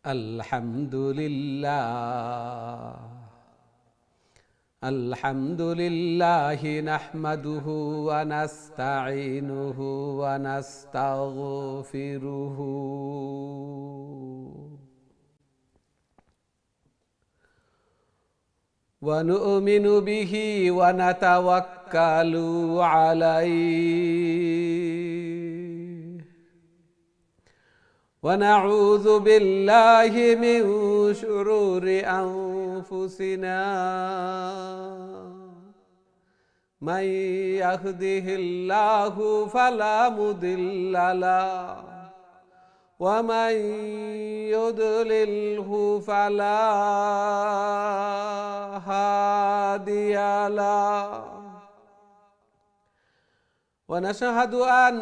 আলহামদুলিল্লাহি নাহমাদুহু ওয়া নাস্তাঈনুহু ওয়া নাস্তাগফিরুহু ওয়া নু'মিনু বিহি ওয়া নাতাওয়াক্কালু আলাইহি ونعوذ بالله من شرور أنفسنا من يهده الله فلا مضل له ومن يضلله فلا هادي له ونشهد أن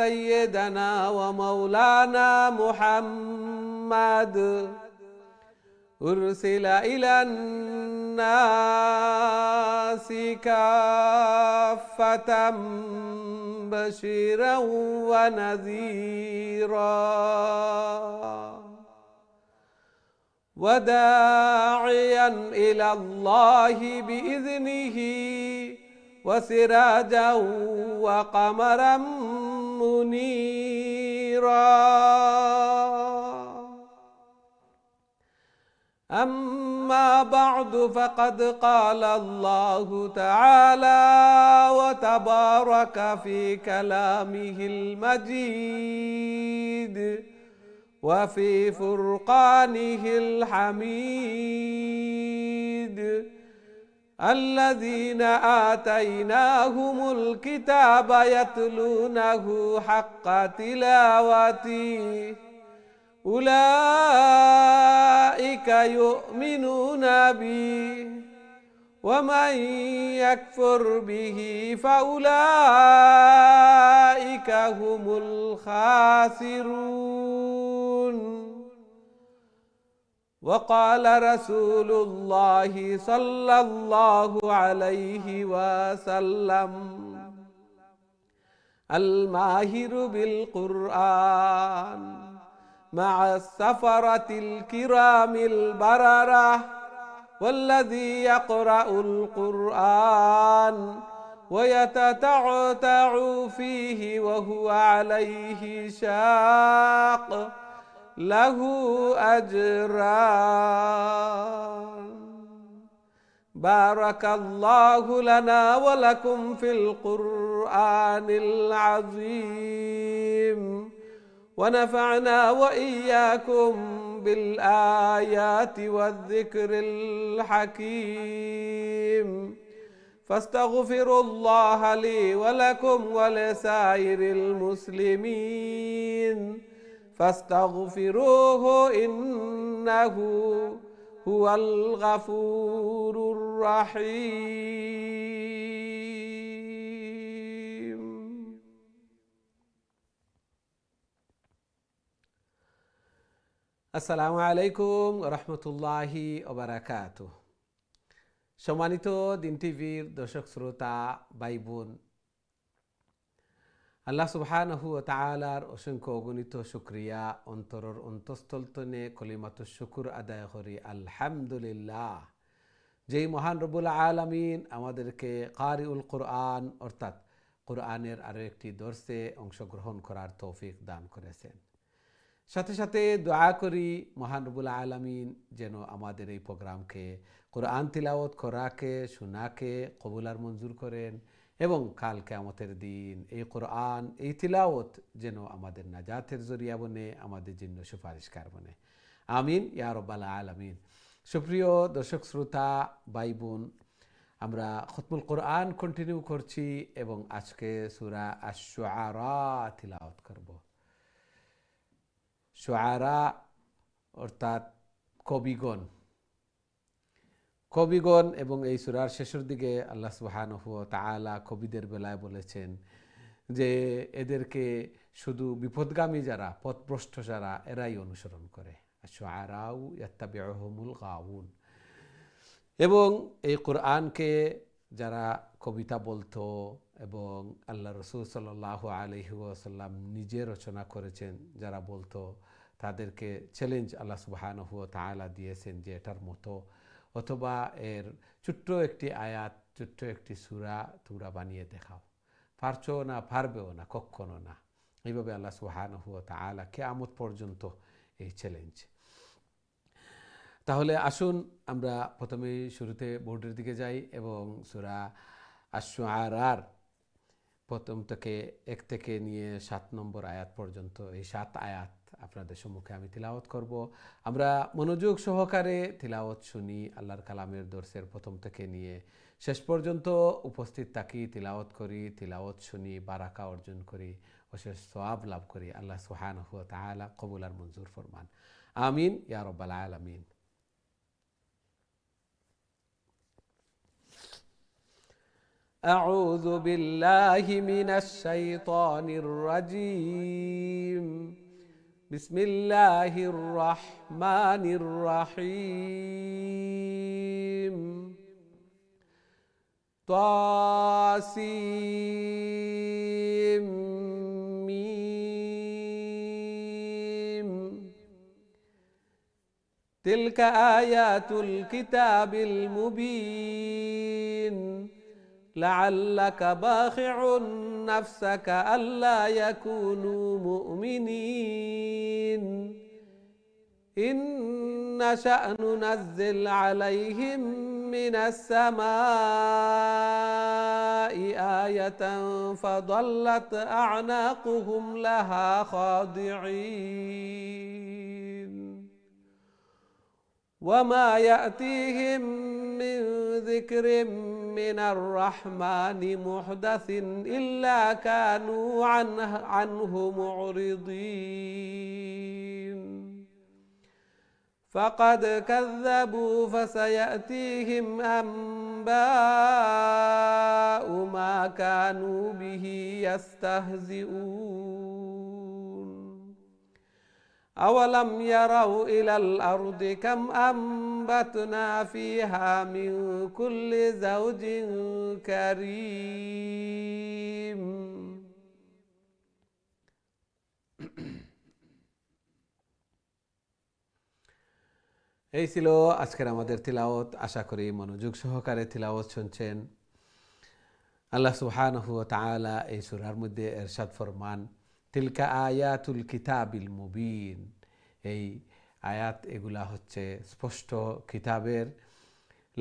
سيدنا ومولانا محمد أرسل إلى الناس كافة بشيرا ونذيرا وداعيا إلى الله بإذنه وسراجا وقمرا منيرا أما بعد فقد قال الله تعالى وتبارك في كلامه المجيد وفي فرقانه الحميد الذين آتيناهم الكتاب يتلونه حق تلاوته أولئك يؤمنون به ومن يكفر به فأولئك هم الخاسرون وقال رسول الله صلى الله عليه وسلم الماهر بالقرآن مع السفرة الكرام البررة والذي يقرأ القرآن ويتتعتع فيه وهو عليه شاق له أجران بارك الله لنا ولكم في القرآن العظيم ونفعنا وإياكم بالآيات والذكر الحكيم فاستغفروا الله لي ولكم ولسائر المسلمين فاستغفروه إنه هو الغفور الرحيم আসসালামু আলাইকুম রহমতুল্লাহি ওবারাকাতুহ। সম্মানিত দিন টিভির দর্শক শ্রোতা ভাই বোন, আল্লাহ সুবহানাহু ওয়া তাআলার অসংখ্য অগণিত শুকরিয়া, অন্তরের অন্তঃস্থল তনে কলিমাতুশ শুকর আদায় করি আলহামদুলিল্লাহ। যেই মহান রব্বুল আলামিন আমাদেরকে কারিউল কোরআন অর্থাৎ কোরআনের আরও একটি দর্সে অংশগ্রহণ করার তৌফিক দান করেছেন। সাথে সাথে দোয়া করি মহান রব্বুল আলামিন যেন আমাদের এই প্রোগ্রামকে কোরআন তিলাওয়াত করাকে শোনাকে কবুল আর মঞ্জুর করেন এবং কাল কিয়ামতের দিন এই কোরআন এই তিলাওয়াত যেন আমাদের নাজাতের জরিয়া বনে, আমাদের জন্য সুপারিশকার বনে। আমিন ইয়া রাব্বাল আলামিন। সুপ্রিয় দর্শক শ্রোতা ভাই বোন, আমরা খতমুল কোরআন কন্টিনিউ করছি এবং আজকে সূরা আশ-শুআরা তিলাওয়াত করব। শুআরা অর্থাৎ কবিগণ এবং এই সূরার শেষের দিকে আল্লাহ সুবহানাহু ওয়া তাআলা কবিদের বেলায় বলেছেন যে এদেরকে শুধু বিপদগামী যারা, পথভ্রষ্ট যারা, এরাই অনুসরণ করে। আশ-শুআরাউ ইয়াত্তাবিউহুমুল গাউন। এবং এই কোরআনকে যারা কবিতা বলতো এবং আল্লাহ রসুল সাল্লাল্লাহু আলাইহি ওয়াসাল্লাম নিজে রচনা করেছেন যারা বলতো, তাদেরকে চ্যালেঞ্জ আল্লাহ সুবহানাহু ওয়া তাআলা দিয়েছেন যে এটার মতো অথবা এর ছোট্ট একটি আয়াত, ছোট্ট একটি সূরা তোমরা বানিয়ে দেখাও। পারছো না, পারবেও না, কখনো না। এইভাবে আল্লাহ সুবহানাহু ওয়া তাআলা কিয়ামত পর্যন্ত এই চ্যালেঞ্জ। তাহলে আসুন আমরা প্রথমেই শুরুতে বোর্ডের দিকে যাই এবং সূরা আশ-শুআরার প্রথম থেকে 1 থেকে নিয়ে 7 নম্বর আয়াত পর্যন্ত এই 7 আয়াত আপনাদের সম্মুখে আমি তিলাওয়াত করব। আমরা মনোযোগ সহকারে তিলাওয়াত শুনি, আল্লাহর কালামের দর্সের প্রথম থেকে নিয়ে শেষ পর্যন্ত উপস্থিত থাকি, তিলাওয়াত করি, তিলাওয়াত শুনি, বারাকা অর্জন করি, অশেষ সওয়াব লাভ করি। আল্লাহ সুবহানাহু ওয়া তাআলা কবুল আর মঞ্জুর ফরমান। আমিন ইয়া রাব্বাল আলামিন। أعوذ بالله من الشيطان الرجيم. بسم الله الرحمن الرحيم. طاسيم ميم. تلك آيات الكتاب المبين. لعلك باخع نفسك ألا يكونوا مؤمنين إن نشأ ننزل عليهم من السماء آية فظلت أعناقهم لها خاضعين وما يأتيهم من ذكر من الرحمن محدث إلا كانوا عنه معرضين فقد كذبوا فسيأتيهم أنباء ما كانوا به يستهزئون أولم يروا إلى الأرض كم أنبتنا فيها من كل زوج كريم এই ছিল আজকের আমাদের তিলাওয়াত। আশা করি মনোযোগ সহকারে তিলাওয়াত শুনছেন। আল্লাহ সুবহানাহু ওয়া তাআলা এই সূরার মধ্যে ইরশাদ ফরমান, তিলকা আয়াতুল কিতাবিল মুবিন। এই আয়াত এগুলা হচ্ছে স্পষ্ট কিতাবের।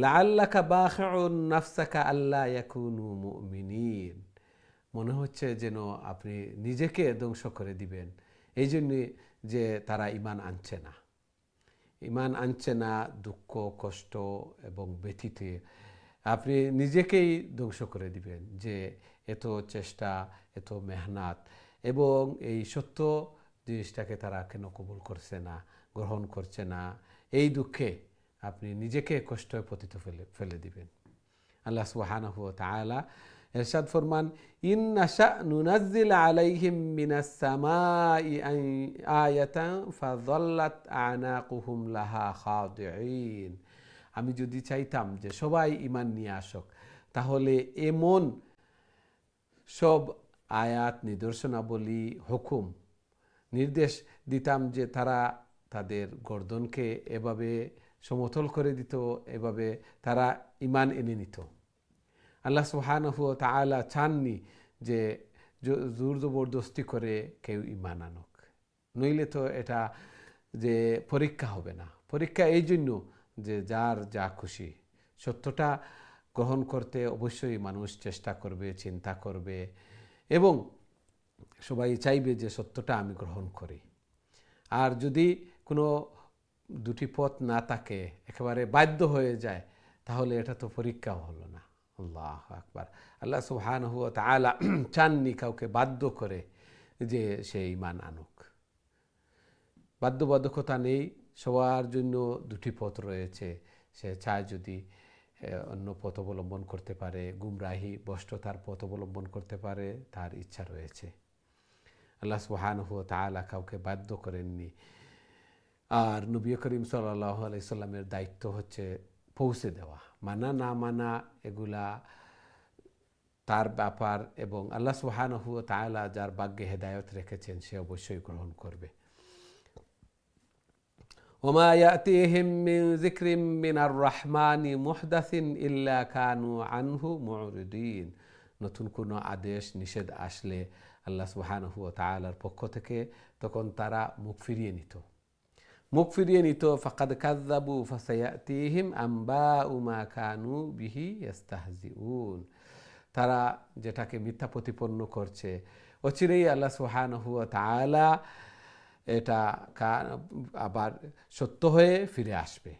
লাআল্লাকা বাখিউন নাফসাকা আল্লা ইয়াকুনু মুমিনিন। মনে হচ্ছে যেন আপনি নিজেকে ধ্বংস করে দিবেন এই জন্য যে তারা ঈমান আনছে না, ঈমান আনছে না, দুঃখ কষ্ট এবং ব্যথিতে আপনি নিজেকেই ধ্বংস করে দিবেন যে এত চেষ্টা, এত মেহনত এবং এই সত্য জিনিসটাকে তারা কেন কবুল করছে না, গ্রহণ করছে না। এই দুঃখে আপনি নিজেকে কষ্টে পতিত ফেলে দিবেন। আল্লাহ সুবহানাহু ওয়া তাআলা ইরশাদ ফরমান, ইন নাশা নুনাজ্জিল আলাইহিম মিনাস সামাই আয়াতান ফাযাল্লাত আনাকুহুম লাহা খাদিঈন। আমি যদি চাইতাম যে সবাই ঈমান নিয়ে আসুক, তাহলে এমন সব আয়াত, নিদর্শনাবলী, হুকুম, নির্দেশ দিতাম যে তারা তাদের গর্দনকে এভাবে সমতল করে দিত, এভাবে তারা ঈমান এনে নিত। আল্লাহ সুবহানাহু ওয়া তাআলা চাননি যে জোর জবরদস্তি করে কেউ ঈমান আনুক, নইলে তো এটা যে পরীক্ষা হবে না। পরীক্ষা এই জন্য যে যার যা খুশি সত্যটা গ্রহণ করতে অবশ্যই মানুষ চেষ্টা করবে, চিন্তা করবে এবং সবাই চাইবে যে সত্যটা আমি গ্রহণ করি। আর যদি কোনো দুটি পথ না থাকে, একেবারে বাধ্য হয়ে যায়, তাহলে এটা তো পরীক্ষাও হলো না। আল্লাহু আকবার। আল্লাহ সুবহানাহু ওয়া তাআলা চাননি কাউকে বাধ্য করে যে সে ঈমান আনুক। বাধ্যবাধকতা নেই, সবার জন্য দুটি পথ রয়েছে। সে চায় যদি অন্য পথ অবলম্বন করতে পারে, গুমরাহি ভ্রষ্টতার পথ অবলম্বন করতে পারে, তার ইচ্ছা রয়েছে। আল্লাহ সুবহানাহু ওয়া তাআলা কাউকে বাধ্য করেননি। আর নবী করিম সাল্লাল্লাহু আলাইহি সাল্লামের দায়িত্ব হচ্ছে পৌঁছে দেওয়া। মানা না মানা এগুলা তার ব্যাপার এবং আল্লাহ সুবহানাহু ওয়া তাআলা যার ভাগ্যে হেদায়েত রেখেছেন সে অবশ্যই গ্রহণ করবে। ওমা ইয়াতিহিম মিন যিকরিম মিনার রাহমানি মুহদাসিন ইল্লা কানু আনহু মুরিদিন। নতুন কোনো আদেশ নিষেধ আসলে আল্লাহ সুবহানাহু ওয়া তাআলার পক্ষ থেকে তখন তারা মুখ ফিরিয়ে নিত। ফাকাদ কাযযাবু ফাসায়াতিহিম আনবাউ মা কানু বিহি ইস্তাহজিউন। তারা যেটাকে মিথ্যা প্রতিপন্ন করছে, অচিরেই আল্লাহ সুবহানাহু ওয়া তাআলা এটা আবার সত্য হয়ে ফিরে আসবে,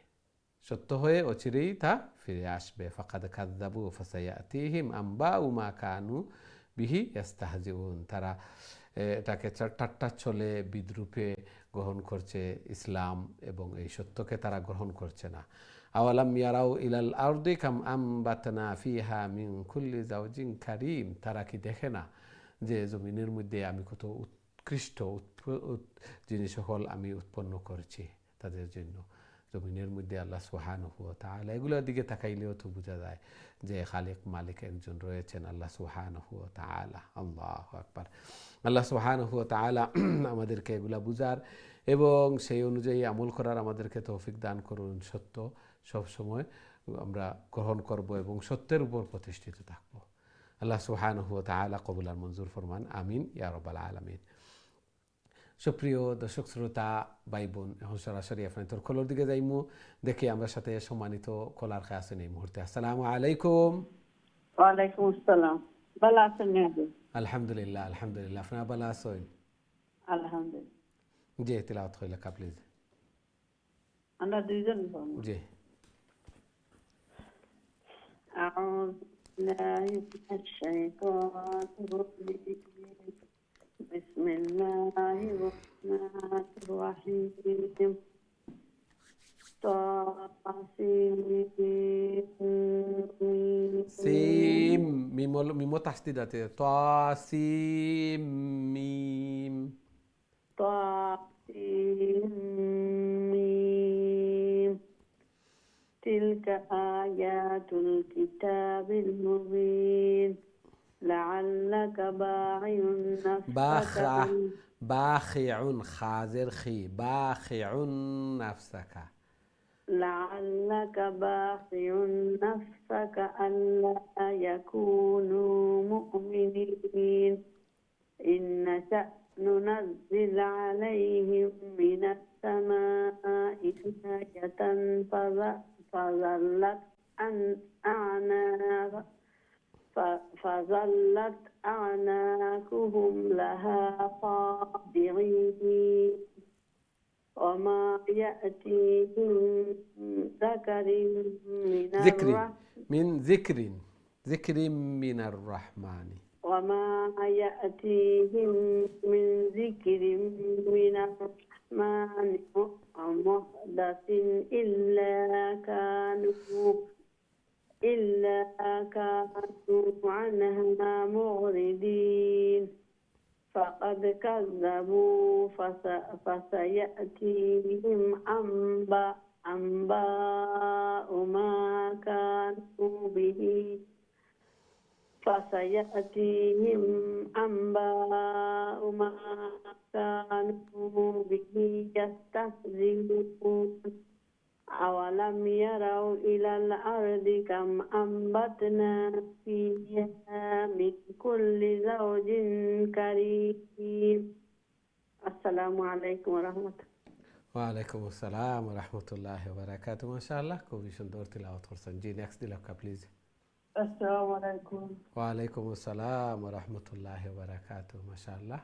সত্য হয়ে অচিরেই তা ফিরে আসবে। ফাকাদ কাযযাবু ফাসায়াতিহিম আনবাউ মা কানু বিহি ইস্তাহজিউন। তারা এটাকে ঠাট্টাচ্ছলে বিদ্রূপে গ্রহণ করছে ইসলাম, এবং এই সত্যকে তারা গ্রহণ করছে না। আওয়ালাম ইয়ারাউ ইলাল আরদি কাম আমবাতনা ফিহা মিন কুল্লি জাওজিন কারীম। তারা কি দেখে না যে জমিনের মধ্যে আমি কত উৎকৃষ্ট জিনিস সকল আমি উৎপন্ন করেছি তাদের জন্য। জমিনের মধ্যে আল্লাহ সুবহানাহু ওয়া তাআলা, এগুলোর দিকে তাকাইলেও তো বোঝা যায় যে খালিক মালিক একজন রয়েছেন, আল্লাহ সুবহানাহু ওয়া তাআলা। আল্লাহু আকবার। আল্লাহ সুবহানাহু ওয়া তাআলা আমাদেরকে এগুলা বুঝার এবং সেই অনুযায়ী আমল করার আমাদেরকে তৌফিক দান করুন। সত্য সবসময় আমরা গ্রহণ করব এবং সত্যের উপর প্রতিষ্ঠিত থাকব। আল্লাহ সুবহানাহু ওয়া তাআলা কবুল আর মঞ্জুর ফরমান, আমিন ইয়া রাব্বাল আলামিন। সুপ্রিয় দর্শক শ্রোতা ভাই বোন, এখন সরাসরি আপনার তোর কলর দিকে যাইমু, দেখি আমরা সাথে সম্মানিত কলার খায় আছেন এই মুহূর্তে। আসসালামু আলাইকুম। ওয়ালাইকুম আসসালাম। ভালো আছেন নাকি? আলহামদুলিল্লাহ, আলহামদুলিল্লাহ। আপনারা ভালো আছেন? আলহামদুলিল্লাহ। জি, তিলাওয়াত হইলে কা প্লিজ। আমরা দুইজন বলবো। জি। أعوذ بالله من الشيطان الرجيم. بسم الله الرحمن الرحيم. سيم ميمو تحديدات طاسيم ميم طاسيم. تلك آيات الكتاب المبين. لعلك باخع نفسك باخع خازر خي باخع نفسك. لعلك باخع نفسك ألا يكونوا مؤمنين. إن نشأ ننزل عليهم من السماء آية فظلت أعناقهم لها خاضعين. وما يأتيهم من ذكر من الرحمن. وما يأتيهم من ذكر من الرحمن محدث إلا كانوا عنها معرضين. فقد كذبوا فسيأتيهم أنباء ما كانوا به يستهزئون. أولم يروا إلى الأرض كم أنبتنا فيها من كل زوج كريم. السلام عليكم ورحمة الله. ওয়ালাইকুম আসসালাম ওয়া রাহমাতুল্লাহি ওয়া বারাকাতুহু। মাশাআল্লাহ, খুবই সুন্দর তিলাওয়াত করছেন। জি, নেক্সট দিলাকা প্লিজ। আসসালামু আলাইকুম। ওয়ালাইকুম আসসালাম ওয়া রাহমাতুল্লাহি ওয়া বারাকাতুহু। মাশাআল্লাহ।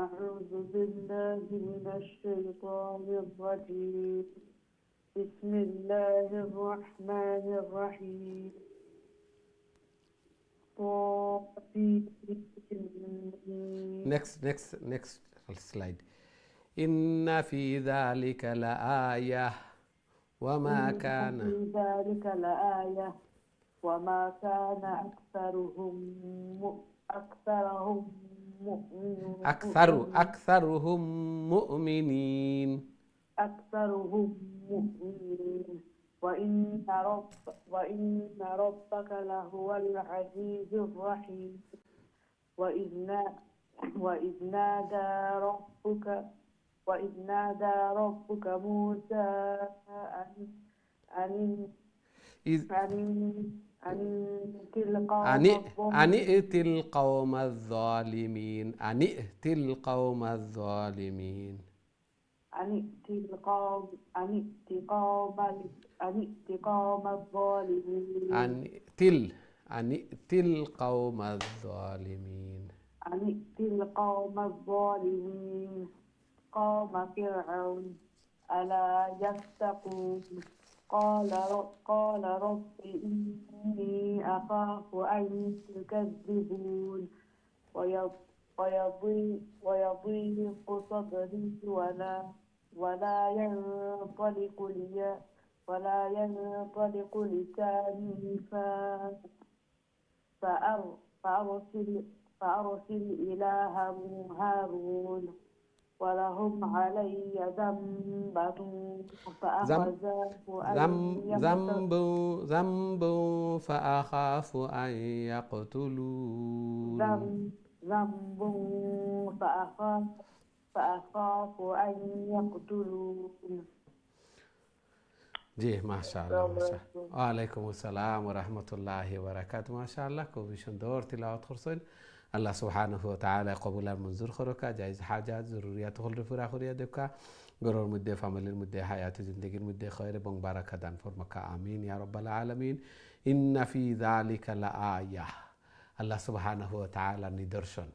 أعوذ بالله من الشيطان الرجيم. بسم الله الرحمن الرحيم. next slide. إن في ذلك لآية وما كان في ذلك لآية وما كان أكثرهم مؤمنين. وإن ربك لهو العزيز الرحيم. وإذ نادى ربك وإذ نادى ربك موسى أن أن إذ أن أن ائت القوم أن أن الظالمين ائت القوم الظالمين أن ائت القوم الظالمين أن ائت القوم أن ائت قوم أن ائت قوم الظالمين أن ائت القوم الظالمين أن ائت القوم الظالمين قوم فرعون ألا يتقون قال رب إني أخاف أن يكذبون ويضيق صدري ولا ينطلق لساني فأرسل إلى هارون ولهم علي ذنب فأخذه ذنب فأخاف أن يقتلون ذنب فأخاف أن يقتلون জি মাশাআল্লাহ মাশাআল্লাহ ওয়ালাইকুম আসসালাম ওয়া রাহমাতুল্লাহি ওয়া বারাকাতুহু মাশাআল্লাহ খুবই সুন্দর তিলাওয়াত করছেন আল্লাহ সুবহানাহু ওয়া তাআলা কবুল আর মঞ্জুর করুকা জায়েজ হাজাত জরুরিয়াত হল পুরা করিয়া দেখা ঘরের মধ্যে ফ্যামিলির মধ্যে হায়াতে জিন্দেগির মধ্যে খয়র এবং বারাকা দান ফরমাকা আমিন ইয়া রাব্বাল আলামিন ইন্না ফি যালিকা লাআয়াহ আল্লাহ সুবহানাহু ওয়া তাআলা নিদর্শন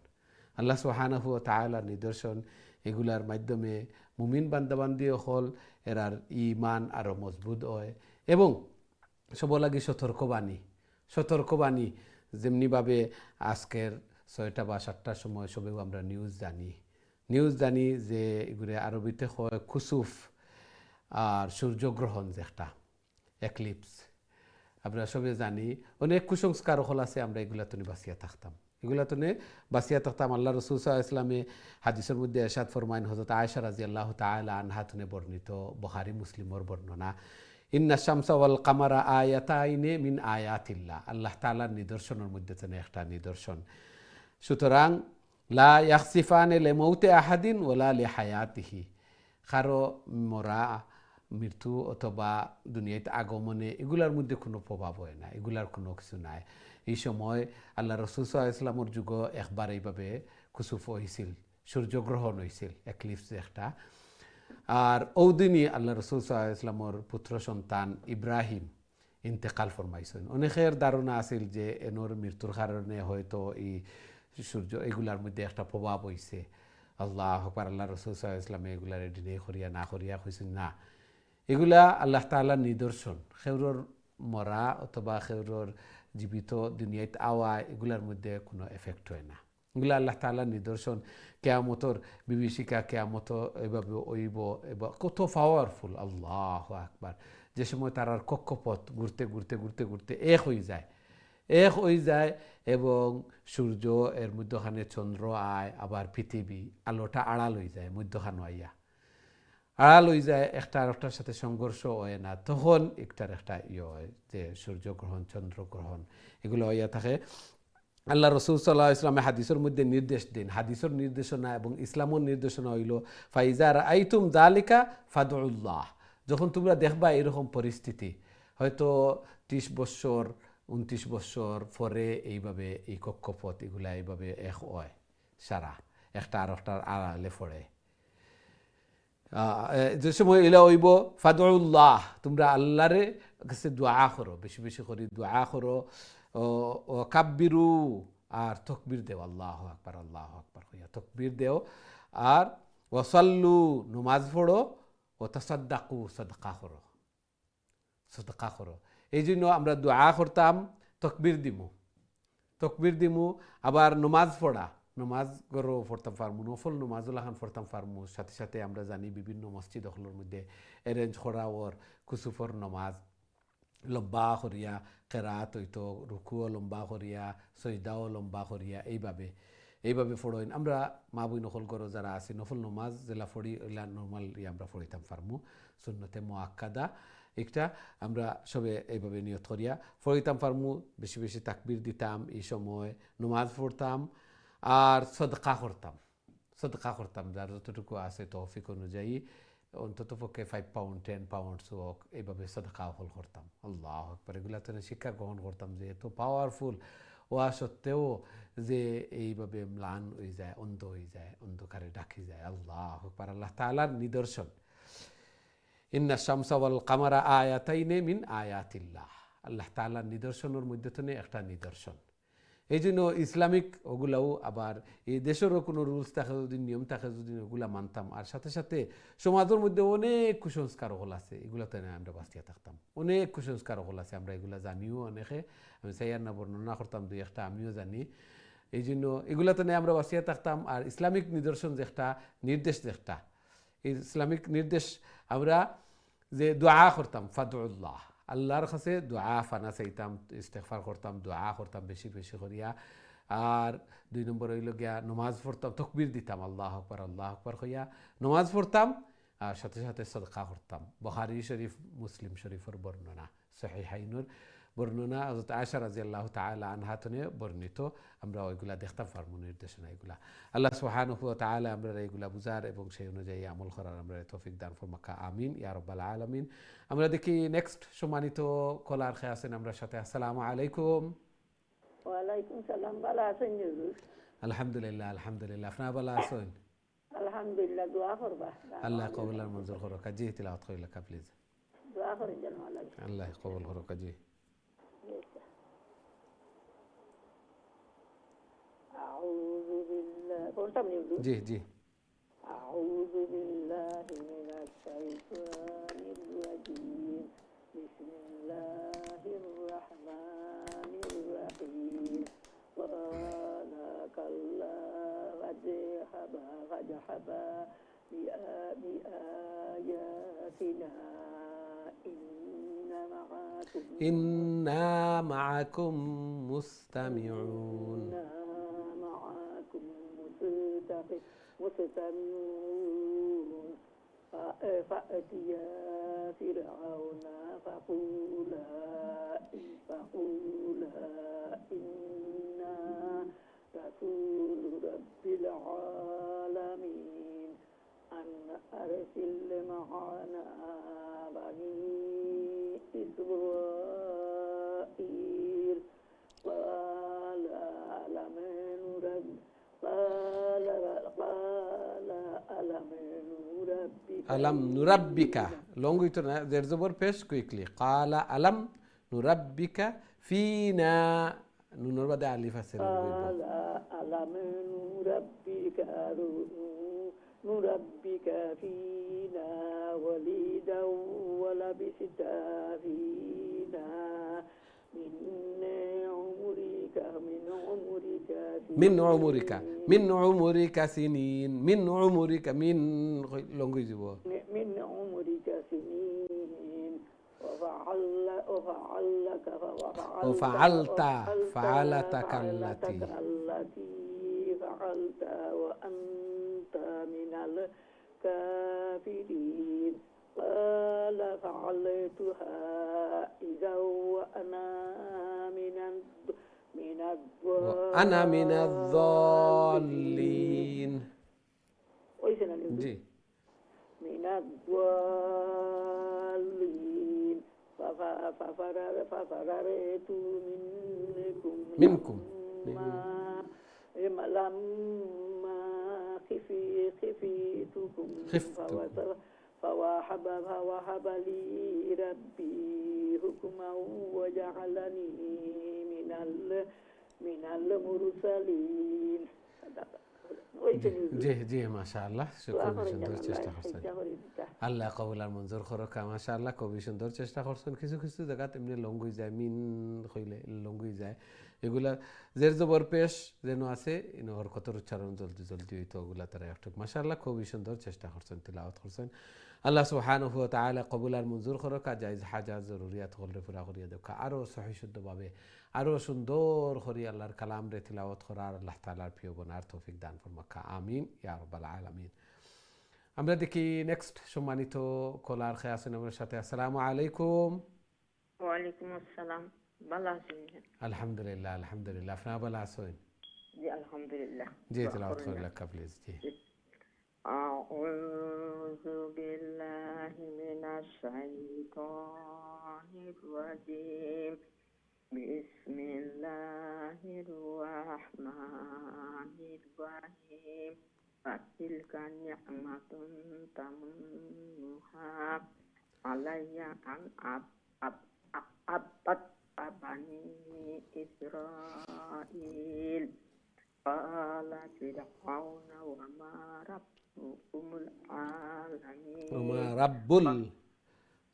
আল্লাহ সুবহানাহু ওয়া তাআলা নিদর্শন এগুলার মাধ্যমে মুমিন বান্দাবান্দি হল এরার ইমান আরও মজবুত হয় এবং সব লাগি সতর্কবাণী যেমনিভাবে আজকের 6টা বা 7টার সময় সবেও আমরা নিউজ জানি যে এগুলো আরবিতে হয় কুসুফ আর সূর্যগ্রহণ যে একটা এক্লিপস আমরা সবে জানি অনেক কুসংস্কার হল আছে আমরা এগুলা তো বাঁচিয়া থাকতাম আল্লাহ রাসূল সাল্লাল্লাহু আলাইহি ওয়াসাল্লামে হাদিসের মধ্যে ইরশাদ ফরমায়েন হযরত আয়েশা রাদিয়াল্লাহু তাআলা আনহা থেকে বর্ণিত বুখারী মুসলিমের বর্ণনা ইন্না শামসা ওয়াল কামারা আয়াতাইনে মিন আয়াতিল্লাহ আল্লাহ তাআলার নিদর্শনের মধ্যে থেকে একটা নিদর্শন সুতরাং লা ইয়াখসিফানে লিমাউতি আহাদিন ওয়ালা লিহায়াতিহি কারো মরা মৃত্যু অথবা দুনিয়াতে আগমনে এগুলার মধ্যে কোনো প্রভাব হয় না এগুলার কোনো কিছু নাই এই সময় আল্লাহ রাসূল সাল্লাল্লাহু আলাইহি ওয়াসাল্লামের যুগ একবার এইভাবে কুসুফ হয়েছিল সূর্যগ্রহণ হয়েছিল এক্লিপস একটা আর ওদিনই আল্লাহ রাসূল সাল্লাল্লাহু আলাইহি ওয়াসাল্লামের পুত্র সন্তান ইব্রাহিম ইন্তেকাল ফরমাইছেন অনেকের ধারণা আছিল যে এনোর মৃত্যুর কারণে হয়তো এই সূর্য এগুলার মধ্যে একটা প্রভাব হয়েছে আল্লাহু আকবার আল্লাহ রাসূল সাল্লাল্লাহু আলাইহি ওয়াসাল্লাম এগুলার ডিনে করিয়া না করিয়া কইছেন না এগুলা আল্লাহ তাআলার নিদর্শন খেউরর মরা অথবা খেউরর জীবিত দুনিয়াত আওয়া এগুলার মধ্যে কোনো এফেক্ট হয় না এগুলা আল্লাহ তাআলার নিদর্শন কিয়ামতর বিভীষিকা কিয়ামত এইভাবে ওইব এবং কত পাওয়ারফুল আল্লাহু আকবার যে সময় তারার কক্ষপথ ঘুরতে এক হয়ে যায় এবং সূর্য এর মধ্যখানে চন্দ্র আয় আবার পৃথিবী আলোটা আড়াল হয়ে যায় মধ্যখানে আড়াল হয়ে যায় একটা আরেকটার সাথে সংঘর্ষ হয় না তখন একটার একটা হয় যে সূর্যগ্রহণ চন্দ্রগ্রহণ এগুলো হইয়া থাকে আল্লাহ রাসূল সাল্লাল্লাহু আলাইহি ওয়াসাল্লাম হাদিসের মধ্যে নির্দেশ দেন হাদিসের নির্দেশনা এবং ইসলামের নির্দেশনা হইল ফাইজা রাআইতুম যালিকা ফাদউল্লাহ যখন তোমরা দেখবা এরকম পরিস্থিতি হয়তো 30 বছর 29 বছর পরে এইভাবে এই কক্ষপথ এগুলা এইভাবে এক হয় সারা একটা আরেকটার আড়ালে পড়ে যে সময় এলা হইব ফাদউল্লাহ তোমরা আল্লাহরে কাছে দোয়া করো বেশি বেশি করে দোয়া করো ও কাব্বিরু আর তকবীর দেও আল্লাহু আকবার হইয়া তকবীর দেও আর ওয়াসাল্লু নামাজ পড়ো ও তাসাদ্দাকু সাদকা করো এই জন্য আমরা দোয়া করতাম তকবীর দিমু আবার নামাজ পড়া নামাজ গরো পড়তাম পারমু নফল নামাজুল আখান পড়তাম পারমু সাথে সাথে আমরা জানি বিভিন্ন মসজিদ হলের মধ্যে অ্যারেঞ্জ করা ওর কুসুফর নামাজ লম্বা করিয়া কেরাত হইতো রুকুও লম্বা করিয়া সজদাও লম্বা করিয়া এইভাবে পড়ইন আমরা মা বই নকল করো যারা আছি নফল নমাজ যেলা পড়ি ওইলা নর্মাল আমরা পড়িতাম পারমু সুন্নতে মুআক্কাদা একটা আমরা সবে এইভাবে নিয়ত করিয়া পড়িতাম পারমু বেশি বেশি তাকবীর দিতাম এই সময় নমাজ পড়তাম আর সদকা করতাম সদকা করতাম, যার যতটুকু আছে তৌফিক অনুযায়ী অন্তত পক্ষে 5 পাউন্ড 10 পাউন্ডস হোক এইভাবে সদকা হল করতাম। আল্লাহ আকবার, এগুলা তো শিক্ষা গ্রহণ করতাম যে এত পাওয়ারফুল হওয়া সত্ত্বেও যে এইভাবে ম্লান হয়ে যায়, অন্ধ হয়ে যায়, অন্ধকারে ডাকি যায়। আল্লাহ আকবার, আল্লাহ তাআলার নিদর্শন। ইন্না শামসা ওয়াল কামারা আয়াতাইনে মিন আয়াতিল্লাহ, আল্লাহ তাআলার নিদর্শনের মধ্যে থেকে একটা নিদর্শন। এই জন্য ইসলামিক ওগুলাও আবার এই দেশেরও কোনো রুলস থাকে যদি, নিয়ম থাকে যদি, ওগুলা মানতাম। আর সাথে সাথে সমাজের মধ্যে অনেক কুসংস্কার হল আছে, এগুলোতে আমরা বাঁচিয়ে থাকতাম। অনেক কুসংস্কার হল আছে, আমরা এগুলা জানিও অনেকে, আমি চাইয়ার না বর্ণনা করতাম দুই একটা, আমিও জানি। এই জন্য এগুলোতে আমরা বাঁচিয়ে থাকতাম। আর ইসলামিক নিদর্শন যে একটা নির্দেশ, যে একটা ইসলামিক নির্দেশ, আমরা যে দোয়া করতাম, ফাদউল্লাহ, আল্লাহর কাছে দোয়া ফানা চাইতাম, ইস্তেগফার করতাম, দোয়া করতাম বেশি বেশি করিয়া। আর 2 নম্বর হইল গিয়া নমাজ পড়তাম, তকবীর দিতাম আল্লাহ আকবার হইয়া নমাজ পড়তাম। আর সাথে সাথে সদকা করতাম। বুখারী শরীফ, মুসলিম শরীফের বর্ণনা, সহিহাইনুর বর্ণনা, হযরত আয়েশা রাদিয়াল্লাহু তাআলা আনহা থেকে বর্ণিত। আমরা ওইগুলা দেখতাম পারবো নির্দেশনা এগুলা। আল্লাহ সুবহানাহু ওয়া তাআলা আমরা এইগুলা বুঝার এবং সেই অনুযায়ী আমল করার আমরা তৌফিক দান ফরমাকা, আমিন ইয়া রাব্বাল আলামিন। আমরা দেখি নেক্সট সম্মানিত কলার খেয়ে আছেন আমরা সাথে। আসসালামু আলাইকুম। ওয়ালাইকুম সালাম, ভালো আছেন হুজুর? আলহামদুলিল্লাহ আলহামদুলিল্লাহ, আপনারা ভালো আছেন? আলহামদুলিল্লাহ, দোয়া করবা। আল্লাহ কবুল আর মঞ্জুর করুক। জি তিলাওয়াত করিলা প্লিজ। দোয়া করেন যেন আল্লাহ। আল্লাহ কবুল করুক। জি আউযু বিল্লাহ, পড়তাম নি হুজুর? জি জি। আউযু বিল্লাহি মিনাশ শাইতানির রাজীম। বিসমিল্লাহির রাহমানির রাহিম। ওয়ালা কাল্লা ওয়াজহাবা বিআয়াতিনা ইন্না মাআকুম মুস্তামিউন। مستمعون فأتيا فرعون فقولا إنا رسول رب العالمين أن أرسل معنا بني إسرائيل. قال আলাম নুরাব্বিকা, লং হইতো না, জের জবর পেশ কুইকলি। কালা আলাম নুরাব্বিকা ফিনা, নুনের বাদে আলিফ আছে। আলাম নুরাব্বিকা ফিনা ওয়ালিদা ওয়ালাবিসতা ফিনা মিন উমরিকা, মিন উমরিকা সিনিন, মিন উমরিকা, মিন লঙ্গি যাব, মিন উমরিকা সিনিন وفعلت فعلتك التي فعلت وأنت من الكافرين. قال فعلتها إذا وأنا من الضالين. جي من الضالين. ففررت منكم لما خفتكم فوهب لي ربي حكما وجعلني من المرسلين. জি জি, মাশাআল্লাহ, খুবই সুন্দর চেষ্টা করছেন। আল্লাহ কবুল আর মঞ্জুর করুক। মাশাআল্লাহ, খুবই সুন্দর চেষ্টা করছেন। কিছু কিছু জায়গাত এমনি লঙ্গুই যায়, মিন কইলে লঙ্গুই যায়। এগুলা জের জবর পেশ যেন আছে, ইনহর কতর উচ্চারণ জলদি জলদি হইতো, ওগুলা তারা একটু। মাশাআল্লাহ, খুবই সুন্দর চেষ্টা করছেন, তিলাওয়াত করছেন। আল্লাহ সুবহানাহু ওয়া তাআলা কবুল আর মঞ্জুর করুক। জায়েজ হাজাত জরুরিয়াত হলরে পুরা করিয়া দেখ, আরো সহি শুদ্ধভাবে আরো সুন্দর করি আল্লাহর কালাম রে তিলাওয়াত করার, আল্লাহ তাআলার প্রিয় বনার তৌফিক দান ফরমাকা, আমিন ইয়া রাব্বাল আলামিন। আমরা দেখি নেক্সট সম্মানিত কলার খেয়ে আছেন আমার সাথে। আসসালামু আলাইকুম। ওয়ালাইকুম আসসালাম, ভালো আছেন? আলহামদুলিল্লাহ আলহামদুলিল্লাহ, আপনারা ভালো আছেন? জি আলহামদুলিল্লাহ। জি দোয়া তেলাওয়াত করুন করে না। লেখা প্লিজ। জি জি। আউযু বিল্লাহি মিনাশ শাইতানির রাজিম। বিসমিল্লাহির রাহমানির রাহিম। ফাতিলকা নি'মাতুন তামুন্নুহা আলাইয়া আন আব্বাত বানি ইসরাইল। قال فرعون وما ربكم وما العالمين. রাব্বুল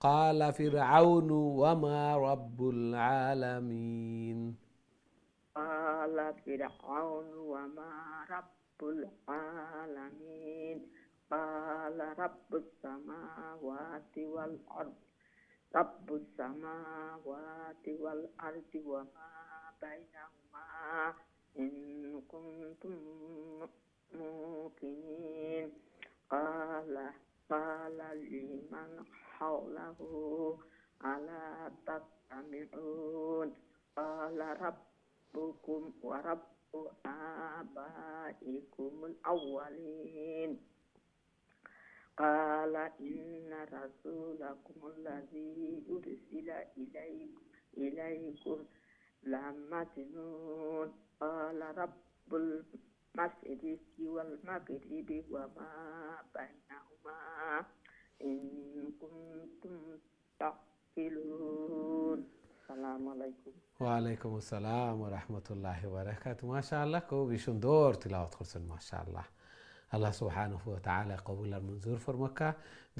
قال فرعون وما رب العالمين. قال فرعون وما رب العالمين. قال رب السماوات والأرض. رب السماوات والأرض وما بينهما إن كنتم موقنين. قال لمن حوله ألا تستمعون. قال ربكم ورب آبائكم الأولين. قال إن رسولكم الذي أرسل إليكم لمجنون. قال رب المشرق والمغرب وما بينهما إن كنتم تعقلون. السلام عليكم. ওয়ালাইকুম আসসালাম ওয়া রাহমাতুল্লাহি ওয়া বারাকাতুহু। মাশাআল্লাহ, খুবই সুন্দর তিলাওয়াত করছেন মাশাআল্লাহ। আল্লাহ সুবহানাহু ওয়া তাআলা কবুল আর মঞ্জুর ফরমাকা।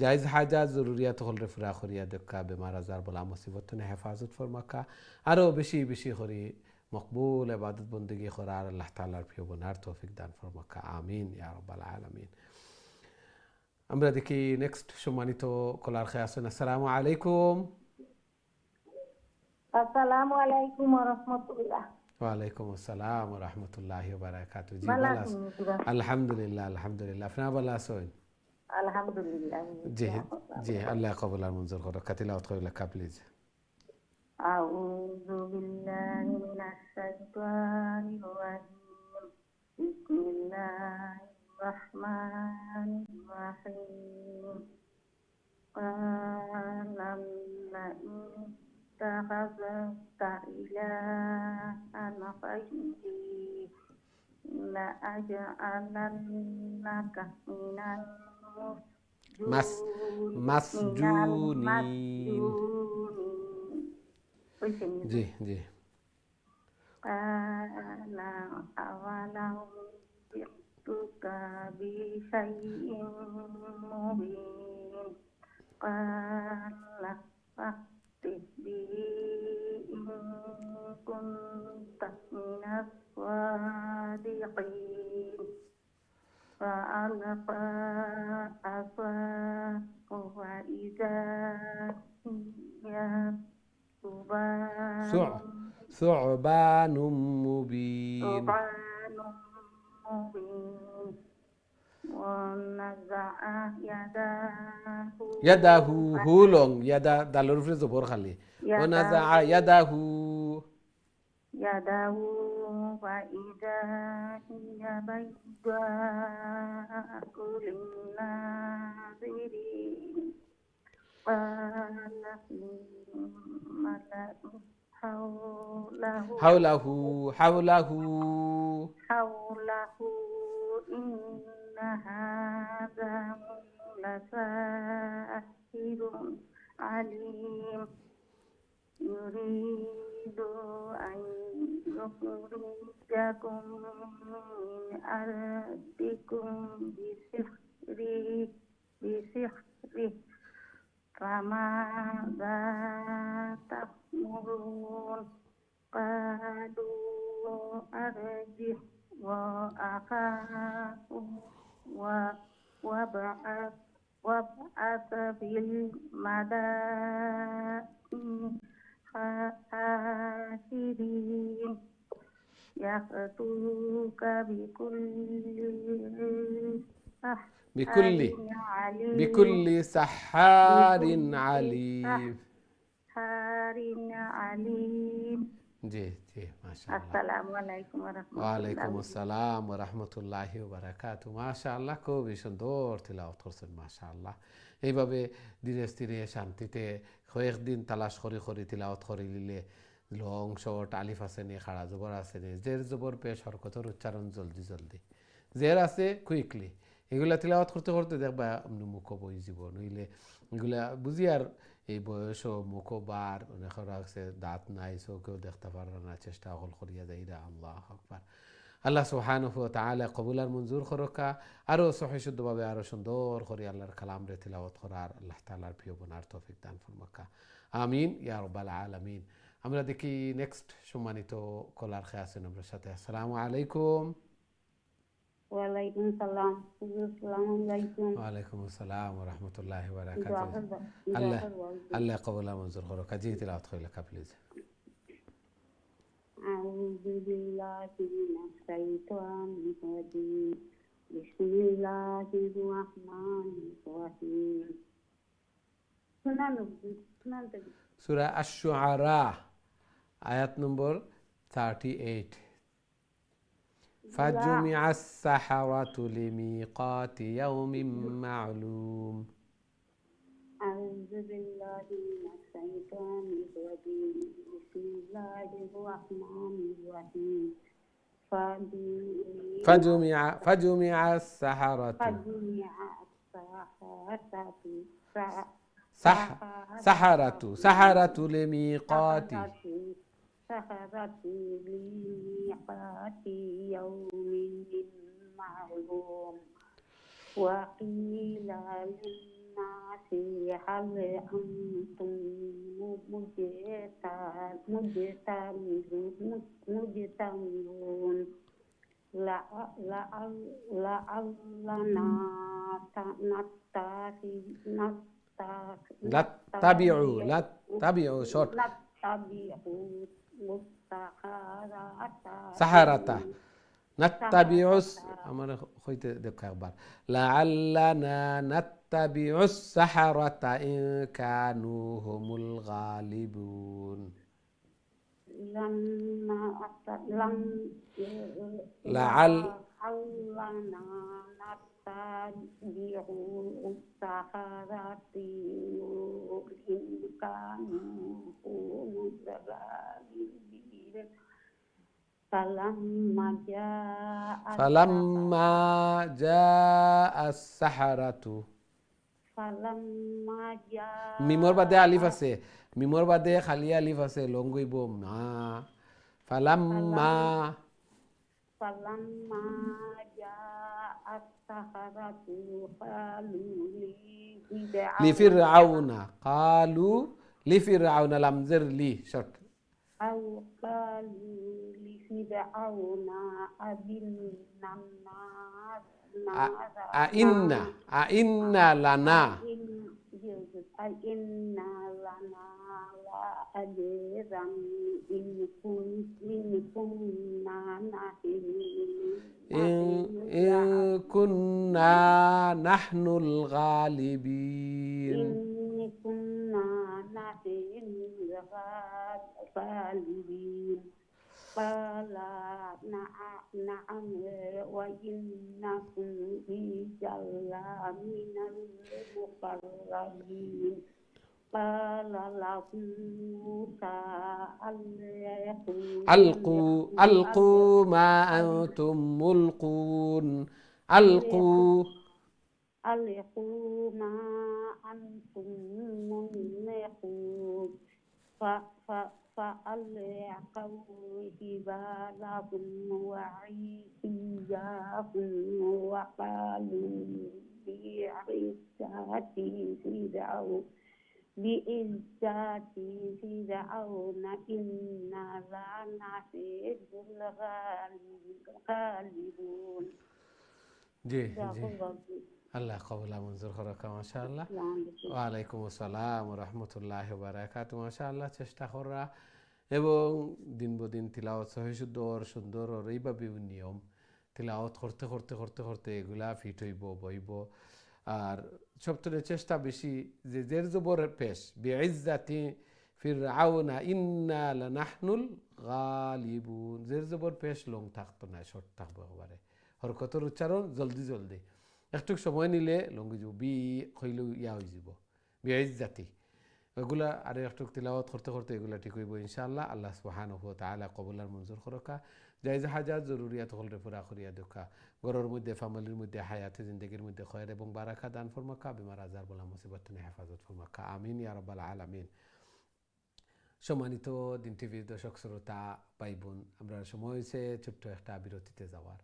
জায়েজ হাজাত জরুরিয়াত হল রেফরা করিয়া দেখা বেমার আজার বলা মুসিবত নে হেফাজত ফরমাকা। আরো বেশি বেশি করে মকবুল ইবাদত বندگی করার আল্লাহ তাআলার প্রিয় বনার তৌফিক দান ফরমাকা। আমিন ইয়া রাব্বাল আলামিন। আমরা দেখি নেক্সট সম্মানিত কলার খেয়ে আসেন। আসসালামু আলাইকুম। আসসালামু আলাইকুম ওয়া রাহমাতুল্লাহ। ওয়ালাইকুম আসসালাম ওয়া রাহমাতুল্লাহি ওয়া বারাকাতুহু। জি ভালো ভালো আছেন আছেন? মিতুরা? আলহামদুলিল্লাহ আলহামদুলিল্লাহ। আপনারা ভালো আছেন? আলহামদুলিল্লাহ। জি জি, আল্লাহ কবুল আর মঞ্জুর করো। তিলাওয়াত করে লেখা প্লিজ। আউযু বিল্লাহি মিনাশ শাইতানির রাজিম। বিসমিল্লাহির রাহমানির রাহিম। قَالَ لَئِنِ اتَّخَذْتَ إِلَٰهًا غَيْرِي لَأَجْعَلَنَّكَ مِنَ মাসজুনিন। المسجونين. জি জি قال أولو جئتك بشيء مبين. قال فأت به إن كنت من الصادقين. فألقى عصاه فإذا هي ثعبان مبين. ثعبان مبين. ونزع يده هولون يدا دالور في زبور خلي. ونزع يده فإذا هي بيضاء للناظرين. قال الملأ حوله إن هذا لساحر عليم. يريد أن يخرجكم من أرضكم بسحره فماذا تأمرون. قالوا أرجه وأخاه وابعث في المدائن حاشرين يأتوك بكل سحار عليم. عليم. জি জি, মাশাআল্লাহ। আসসালামু আলাইকুম ওয়া ওয়ালাইকুম রাহমাতুল্লাহ। আসসালাম ওয়া রাহমাতুল্লাহি ওয়া বারাকাতু। মাশাআল্লাহ, খুবই সুন্দর তিলাওয়াত করছেন মাশাআল্লাহ। এইভাবে ধীরে স্থিরে শান্তিতে কয়েকদিন তালাশ করি করি তিলাওয়াত করি লিলে লং শর্ট আলিফ আছে নি, খাড়া জবর আছে নি, জের জবর পেশ হরকতর উচ্চারণ জলদি জলদি, জের আছে কুইকলি, এগুলা তিলাওয়াত করতে করতে দেখবা আপনি মুখ বই যাব, নইলে এগুলা বুঝি আর এই বয়সও মুখ বার অনেকের আছে দাঁত নাই, চোখেও দেখতে পারে না, চেষ্টা হল করিয়া যাইরা। আল্লাহ আকবার। আল্লাহ সুবহানাহু ওয়া তাআলা কবুল আর মঞ্জুর করকা, আরও সহি শুদ্ধভাবে আরও সুন্দর করে আল্লাহর কালাম রে তিলাওয়াত করার আল্লাহ তাআলার প্রিয় বনার তৌফিক দান ফরমাকা। আমিন ইয়া রাব্বাল আলামিন। আমরা দেখি নেক্সট সম্মানিত কলার খেয়ে আছেন আমার সাথে। আসসালামু আলাইকুম। ওয়ালাইকুম সালাম। আসসালামু আলাইকুম। ওয়ালাইকুম আসসালাম ওয়া রাহমাতুল্লাহি ওয়া দোয়া বারাকাতুহু। করবা, আল্লাহ দোয়া করবা। আল্লাহ কবুল আর মঞ্জুর করকা। জি তিলাওয়াত কইলা প্লিজ। أعوذ بالله من الشيطان الرجيم. بسم الله الرحمن الرحيم. শোনানো সূরা আশ-শুআরা আয়াত নম্বর 38। فجمع السحرة لميقات يوم معلوم. أعوذ بالله من الشيطان الرجيم. بسم الله الرحمن الرحيم. فجمع السحرة سحرة لميقات لميقات يوم معلوم. وقيل للناس هل أنتم مجتمعون لعلنا نتبع شوت السحرة سحرة نتبع আমার হইতে দেখা একবার لعلنا نتبع السحرة إن كانوا هم الغالبون. لعلنا نتبع السحرة إن كانوا هم الغالبين. فلما جاء السحرة মিমর বাদে আলিফ আছে, মিমর বাদে খালি আলিফ আছে, লং গইব মা। ফালাম্মা জাআ السحرة قالوا لفرعون قالوا لفرعون لم زر لي شرط أو قالوا لفرعون أئن لنا لأجرا إن كنا نحن الغالبين. قال نعم وإنكم إذا لمن المقربين. قال لهم موسى ألقوا ما أنتم ملقون. ألقوا ما أنتم ملقون. فألقوا حبالهم وعصيهم وقالوا بعزة فرعون إنا لنحن الغالبون. জি জি, আল্লাহ কবুল মঞ্জুর করকা মাশাআল্লাহ। ওয়ালাইকুম আসসালাম ওয়া রাহমাতুল্লাহি ওয়া বারাকাতুহু। মাশাআল্লাহ, চেষ্টা করা এবং দিন বদিন তিলাওয়াত সহি সুন্দর এইভাবে নিয়ম তিলাওয়াত করতে করতে করতে করতে এগুলা ফিট হইব, বইব। আর সবথেকে চেষ্টা বেশি যে জের জবর পেশ বিইজ্জাতি ফিরআউনা ইন্না লানাহনুল গালিবুন। জের জবর পেশ লং থাকতো না, শর্ট থাকবো একেবারে। হরকতর উচ্চারণ জলদি জলদি, একটু সময় নিলে লঙ্গি যাব, বি হইলেও ইয়া হয়ে যাব, বিআইজ জাতি। এগুলা আর একটু তিলাওয়াত করতে করতে এগুলা ঠিক হইব ইনশাআল্লাহ। আল্লাহ সুবহানাহু ওয়া তাআলা কবুল আর মঞ্জুর করকা। জায়েজ হাজাত জরুরিয়াত হলরে পুরা করিয়া দেখা, ঘরের মধ্যে ফ্যামিলির মধ্যে হায়াতে জিন্দেগির মধ্যে খয়ের এবং বারাকা দান ফরমাকা, বিমার আজার বলা মুসিবত থেকে হেফাজত ফরমাকা, আমিন ইয়া রাব্বাল আলামিন। সম্মানিত দিন টিভির দর্শক শ্রোতা ভাই বোন, আমরা সময় হয়েছে ছোট্ট একটা বিরতিতে যাওয়ার।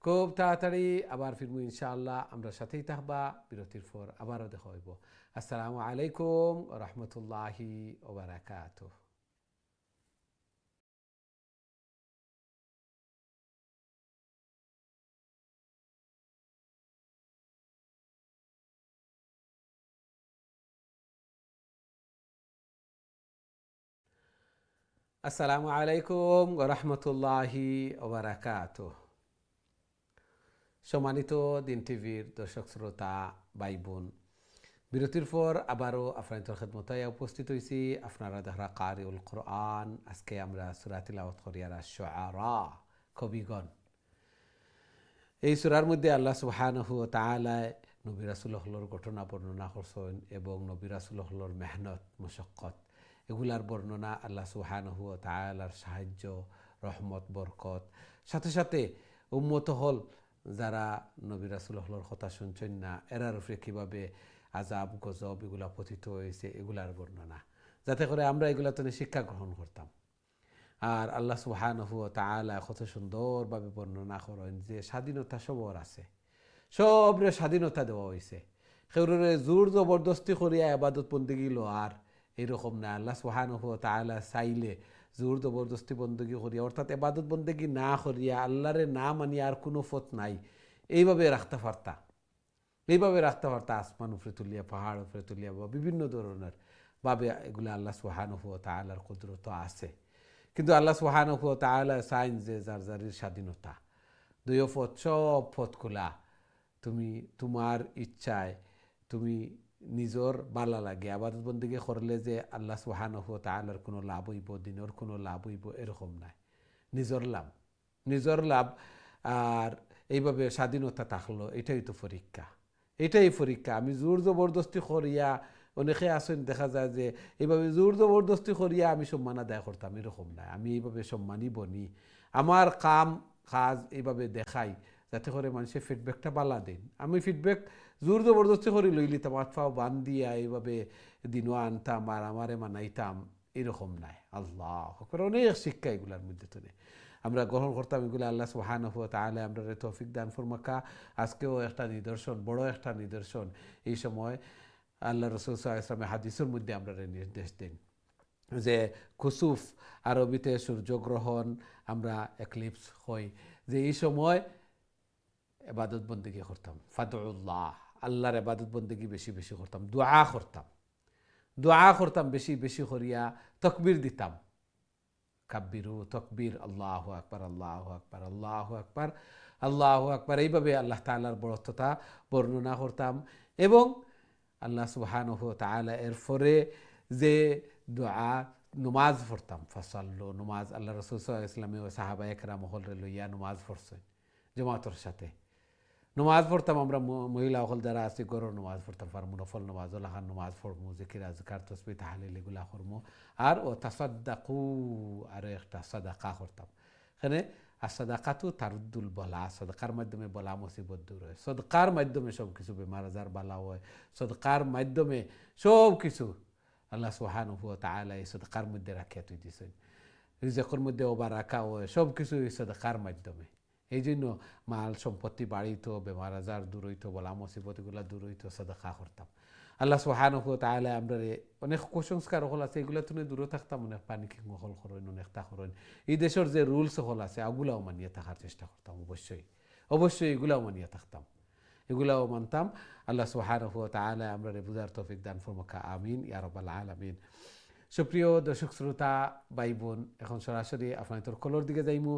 খুব তাড়াতাড়ি আবার ফিরবো ইনশাআল্লাহ, আমরা সাথেই থাকবা। বিরতির পর আবারও দেখা হইব। আসসালামু আলাইকুম ওয়া রাহমাতুল্লাহি ওয়া বারাকাতুহু। আসসালামু আলাইকুম ওয়া রাহমাতুল্লাহি ওয়া বারাকাতুহু। সম্মানিত দিন টিভির দর্শক শ্রোতা ভাই বোন, বিরতির পর আবারও আপনাদের খেদমতায় উপস্থিত হয়েছি। আপনারা দেখা কারিউল কোরআন, আজকে আমরা সূরা তিলাওয়াত করি আর শুআরা, কবিগণ। এই সূরার মধ্যে আল্লাহ সুবহানাহু ওয়া তাআলা নবী রাসূলুল্লাহর ঘটনা বর্ণনা করছেন এবং নবী রাসূলুল্লাহর মেহনত মুশাক্কত এগুলার বর্ণনা, আল্লাহ সুবহানাহু ওয়া তাআলার সাহায্য, রহমত, বরকত, সাথে সাথে উম্মত হল যারা নবী রাসূলুল্লাহর কথা শুনছেন না, এরার উপরে কীভাবে আজাব গজব এগুলা পতিত হয়েছে এগুলার বর্ণনা, যাতে করে আমরা এগুলা তো শিক্ষা গ্রহণ করতাম। আর আল্লাহ সুবহানাহু ওয়া তাআলা কত সুন্দরভাবে বর্ণনা করেন যে স্বাধীনতা সবার আছে, সবরে স্বাধীনতা দেওয়া হয়েছে। কেউরে জোর জবরদস্তি করিয়া ইবাদত বন্দেগি লওয়ার এরকম না। আল্লাহ সুবহানাহু ওয়া তাআলা চাইলে জোর জবরদস্তি বন্দেগি করিয়া, অর্থাৎ ইবাদত বন্দেগি না করিয়া, আল্লাহরে না মানিয়া আর কোনো পথ নাই, এইভাবে রাখতে পারতা, এইভাবে রাখতে পারতা। আসমান উপরে তুলিয়া, পাহাড় উপরে তুলিয়া, বা বিভিন্ন ধরনের ভাবে এগুলো আল্লাহ সুবহানাহু ওয়া তাআলার কুদরত আছে। কিন্তু আল্লাহ সুবহানাহু ওয়া তাআলা চাইন যে যার যারির স্বাধীনতা, দুই পথ, সব পথ খোলা। তুমি তোমার ইচ্ছায় তুমি নিজর বালা লাগে আবাদত বন্দেগি করলে যে আল্লাহ সুবহানাহু ওয়া তাআলার কোনো লাভ হইব, দিনের কোনো লাভ হইব, এরকম নাই। নিজর লাভ, নিজর লাভ। আর এইভাবে স্বাধীনতা থাকলো, এটাই তো পরীক্ষা, এটাই পরীক্ষা। আমি জোর জবরদস্তি করিয়া, অনেকে আসেন দেখা যায় যে এইভাবে জোর জবরদস্তি করিয়া আমি সম্মান আদায় করতাম, এরকম নাই। আমি এইভাবে সম্মানই বনি, আমার কাম কাজ এইভাবে দেখাই, যাতে করে মানুষের ফিডব্যাকটা বালা দিন। আমি ফিডব্যাক জোর জবরদস্তি করে লই লিতাম, আতফাও বান দিয়া এইভাবে দিনও আনতাম আর আমারে মানাইতাম, এরকম নাই। আল্লাহ অনেক শিক্ষা এগুলার মধ্যে তো আমরা গ্রহণ করতাম, এগুলো আল্লাহ সুবহানাহু ওয়া তাআলা আমরা তৌফিক দান ফরমাকা। আজকেও একটা নিদর্শন, বড় একটা নিদর্শন। এই সময় আল্লাহ রাসূল সাল্লাল্লাহু আলাইহি ওয়াসাল্লাম হাদিসের মধ্যে আমরা নির্দেশ দেন যে কুসুফ, আরবিতে সূর্যগ্রহণ, আমরা এক্লিপস হই, যে এই সময় ইবাদত বন্দেগি করতাম, ফাদউল্লাহ, আল্লাহর ইবাদত বন্দেগি বেশি বেশি করতাম, দোয়া করতাম, দোয়া করতাম বেশি বেশি করিয়া, তাকবীর দিতাম, কাব্বিরু তাকবীর, আল্লাহু আকবার, আল্লাহু আকবার, আল্লাহু আকবার, আল্লাহু আকবার। এইভাবে আল্লাহ তাআলার বড়ত্বতা বর্ণনা করতাম। এবং আল্লাহ সুবহানাহু ওয়া তাআলা এরপরে যে দোয়া, নমাজ পড়তাম, ফাসাল্লু, নমাজ আল্লাহ রাসূল সাল্লাল্লাহু আলাইহি ওয়াসাল্লাম ও সাহাবায়ে কেরাম হলরে লইয়া নমাজ পড়ছেন জামাতের সাথে। নমাজ পড়তাম আমরা মহিলা হল যারা আছি, গরর নমাজ পড়তাম পারমু, নফল নমাজ, ওলাহান নমাজ পড়মু, জিকির আজকার তসবিহ তাহলিল এগুলা করমু। আর ও তাসাদ্দাকু, আর একটা সাদাকা করতাম। এখানে আসাদাকাতু তারুদ্দুল বলা, সদকার মাধ্যমে বলা মুসিবত দূর হয়, সদকার মাধ্যমে সব কিছু বেমার আজার বালা হয়, সদকার মাধ্যমে সব কিছু আল্লাহ সুবহানাহু ওয়া তাআলা এই সদকার মধ্যে রাখিয়া তুই দিছেন। রিজকের মধ্যে ওবার রাখা হয়, সব কিছু এই সদকার মাধ্যমে। এই জন্য মাল সম্পত্তি বাড়িত, বেমার আজার দূর হইতো, বলা মুসিবত এগুলা দূর হইতো, সদকা করতাম। আল্লাহ সুবহানাহু ওয়া তাআলা আমরা অনেক কুসংস্কার হল আছে, এগুলো তুমি দূরে থাকতাম, অনেক পানি কিং হল করেন, অনেক তা করেন। এই দেশের যে রুলস হল আছে ওগুলাও মানিয়ে থাকার চেষ্টা করতাম, অবশ্যই অবশ্যই এগুলাও মানিয়ে থাকতাম, এগুলাও মানতাম। আল্লাহ সুবহানাহু ওয়া তাআলা আমরা বুঝার তৌফিক দান ফরমাকা, আমিন ইয়া রাব্বাল আলামিন। সুপ্রিয় দর্শক শ্রোতা ভাই বোন, এখন সরাসরি আপনাদের কলর দিকে যাইমু।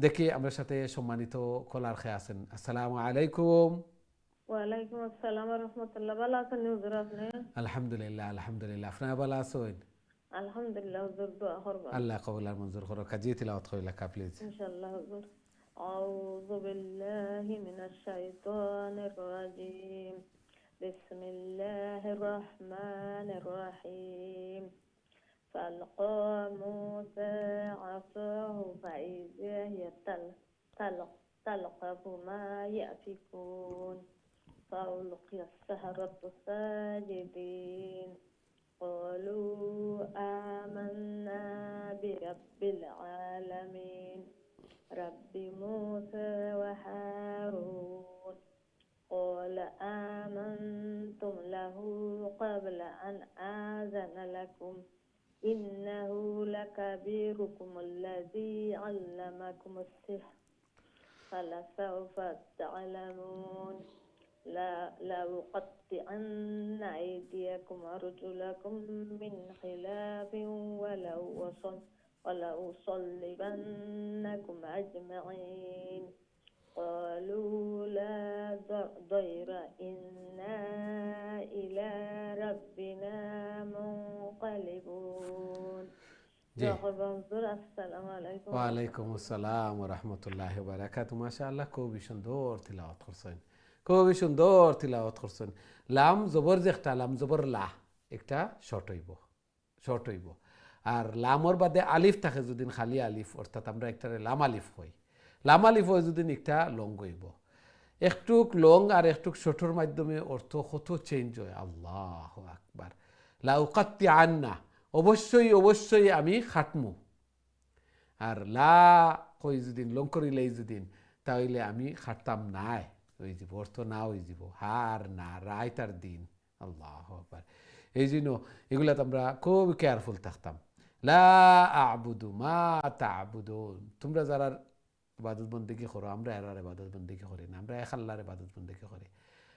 দেখি আমার সাথে সম্মানিত কলার খেয়ে আছেন। আসসালামু আলাইকুম। ওয়ালাইকুম আসসালাম ওয়া রাহমাতুল্লাহ। ভালো আছেন হুজুর আপনি? আলহামদুলিল্লাহ, আলহামদুলিল্লাহ। আপনারা ভালো আছেন? আলহামদুলিল্লাহ হুজুর দোয়া করবা আল্লাহ কবুল আর মঞ্জুর করো। কাজী তিলাওয়াত কইলা প্লিজ। ইনশাআল্লাহ হুজুর أعوذ بالله من الشيطان الرجيم بسم الله الرحمن الرحيم فألقى موسى عصاه فإذا هي تلقف ما يأفكون فألقي السحرة ساجدين قالوا آمنا برب العالمين رب موسى وهارون قال آمنتم له قبل أن آذن لكم إنه لكبيركم الذي علمكم السحر فلسوف تعلمون لأقطعن أيديكم وأرجلكم من خلاف ولأصلبنكم أجمعين قالوا لا ضير إنا إلى ربنا منقلبون السلام عليكم ওয়ালাইকুম আসসালাম ওয়া রাহমাতুল্লাহি ওয়া বারাকাতুহু। মাশাআল্লাহ, খুবই সুন্দর তিলাওয়াত করছেন, খুবই সুন্দর তিলাওয়াত করছেন। লাম জবর যে একটা লাম জবর লা একটা শর্ট হইব আর লামর বাদে আলিফ থাকে যদি খালি আলিফ, অর্থাৎ আমরা একটা লাম আলিফ হই, লাম আলিফ হয় যদি একটা লং হইব। একটুক লং আর একটুক শর্টর মাধ্যমে অর্থ কত চেঞ্জ হয়। আল্লাহু আকবার। লা উকাত্তি আন্না, অবশ্যই অবশ্যই আমি খাটমু। আর লা কই যদি লং করিলে যদি তাহলে আমি খাটতাম নাই হয়ে যাব, অর্থ না হয়ে যাব। হার না রায় তার দিন। আল্লাহু আকবার। এই জন্য এগুলাতে আমরা খুব কেয়ারফুল থাকতাম। লা আবুদু মা তা'বুদুন, তোমরা যারা ইবাদত বন্দেগী করো আমরা এরার ইবাদত বন্দেগী করি না, আমরা এক আল্লাহর ইবাদত বন্দেগী করি।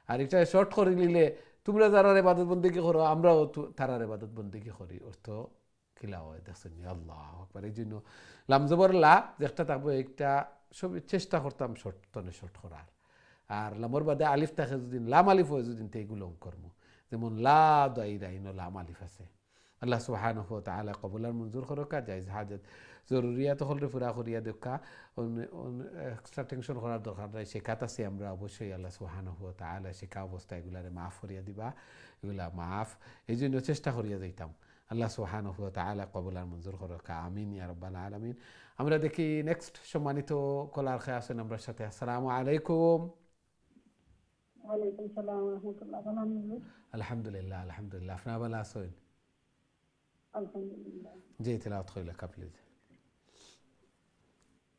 আর এটা শর্ট করে নিলে তোমরা যারা ইবাদত বন্দেগী করো আমরাও তারার ইবাদত বন্দেগী করি, অর্থ খিলা হয়। দেখছেন? আল্লাহু আকবার। এই জন্য লাম জবর লা যেটা থাকবো একটা সব চেষ্টা করতাম শর্ট করার। আর লামর বাদে আলিফ থাকে যদি লাম আলিফ হয় যদি এইগুলো কর্ম, যেমন লা দাইরা ইনো লাম আলিফ আছে। আল্লাহ সুবহানাহু ওয়া তাআলা কবুল আর মঞ্জুর করুক। জায়েজ হাজত জরুরিয়াত হলে পুরা করিয়া দেখা, এক্সট্রা টেনশন করার দরকার নাই। শেখাত আছে আমরা অবশ্যই আল্লাহ সুবহানাহু ওয়া তাআলা শেখা অবস্থা এগুলারে মাফ করিয়া দিবা, এগুলা মাফ। এই জন্য চেষ্টা করিয়া যাইতাম। আল্লাহ সুবহানাহু ওয়া তাআলা কবুল আর মঞ্জুর করুক। আমিন ইয়া রাব্বাল আলামিন। আমরা দেখি নেক্সট সম্মানিত কলার খেয়ে আছেন আমরা সাথে। আসসালামু আলাইকুম। ওয়ালাইকুম সালাম ওয়া রাহমাতুল্লাহ। আলহামদুলিল্লাহ আলহামদুলিল্লাহ। আপনারা ভালো আছেন? আলহামদুলিল্লাহ। জি তিলাওয়াত কইলা প্লিজ।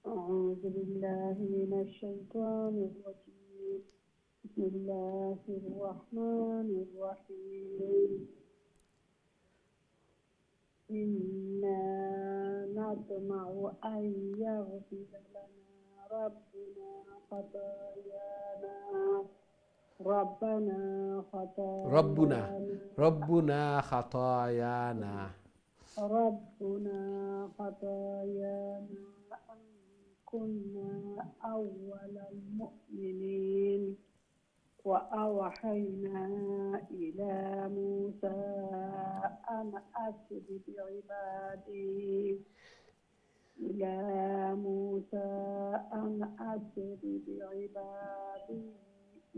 أعوذ بالله من الشيطان الرجيم بسم الله الرحمن الرحيم إنا نطمع أن يغفر لنا ربنا خطايانا ربنا خطايانا أن كنا أول المؤمنين وأوحينا إلى موسى أن أسر بعبادي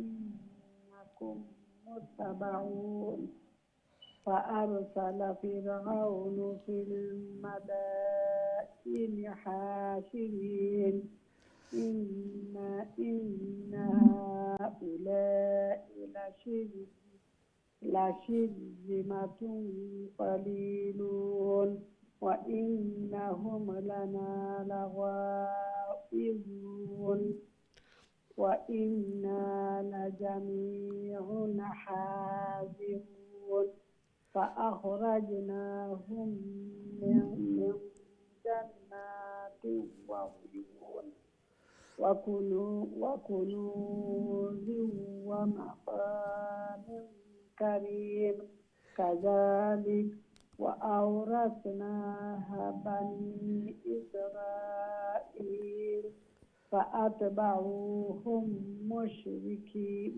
إنكم متبعون فأرسل فرعون في المدائن حاشرين إن هؤلاء لشرذمة قليلون وإنهم لنا لغائظون وإنا لجميع حاذرون فأخرجناهم من جنات وعيون وكنوز ومقام كريم كذلك وأورثناها بني إسرائيل فأتبعوهم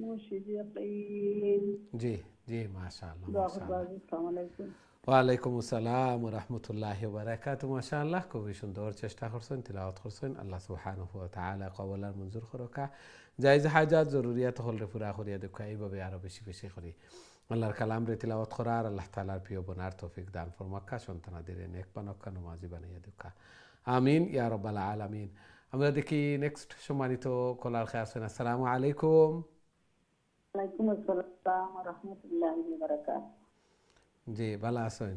مشرقين জি জি মাশাআল্লাহ জাফর মাশাআল্লাহ। বাবু, আসসালামু আলাইকুম। ওয়ালাইকুম আসসালাম ওয়া রাহমাতুল্লাহি ওয়া বারাকাতুহু। মাশাআল্লাহ, খুবই সুন্দর চেষ্টা করছেন, তিলাওয়াত করছেন। আল্লাহ সুবহানাহু ওয়া তাআলা কবুল আর মঞ্জুর করুকা। জায়েজ হাজাত জরুরিয়াত হলরে পুরা করিয়া দেখা, এইভাবে আরো বেশি বেশি করি আল্লাহর কালাম রে তিলাওয়াত করার, আল্লাহ তাআলার প্রিয় বনার তৌফিক দান ফরমাক্কা, সন্তানাদের নেক পানক্কা নমাজি বানাইয়া দেখা। আমিন ইয়া রাব্বাল আলামিন। আমরা দেখি নেক্সট সম্মানিত কলার খেয়ে আছেন। আসসালামু আলাইকুম। ওয়ালাইকুম আসসালাম ওয়া রাহমাতুল্লাহি ওয়া বারাকাতুহু। জি ভালো আছেন?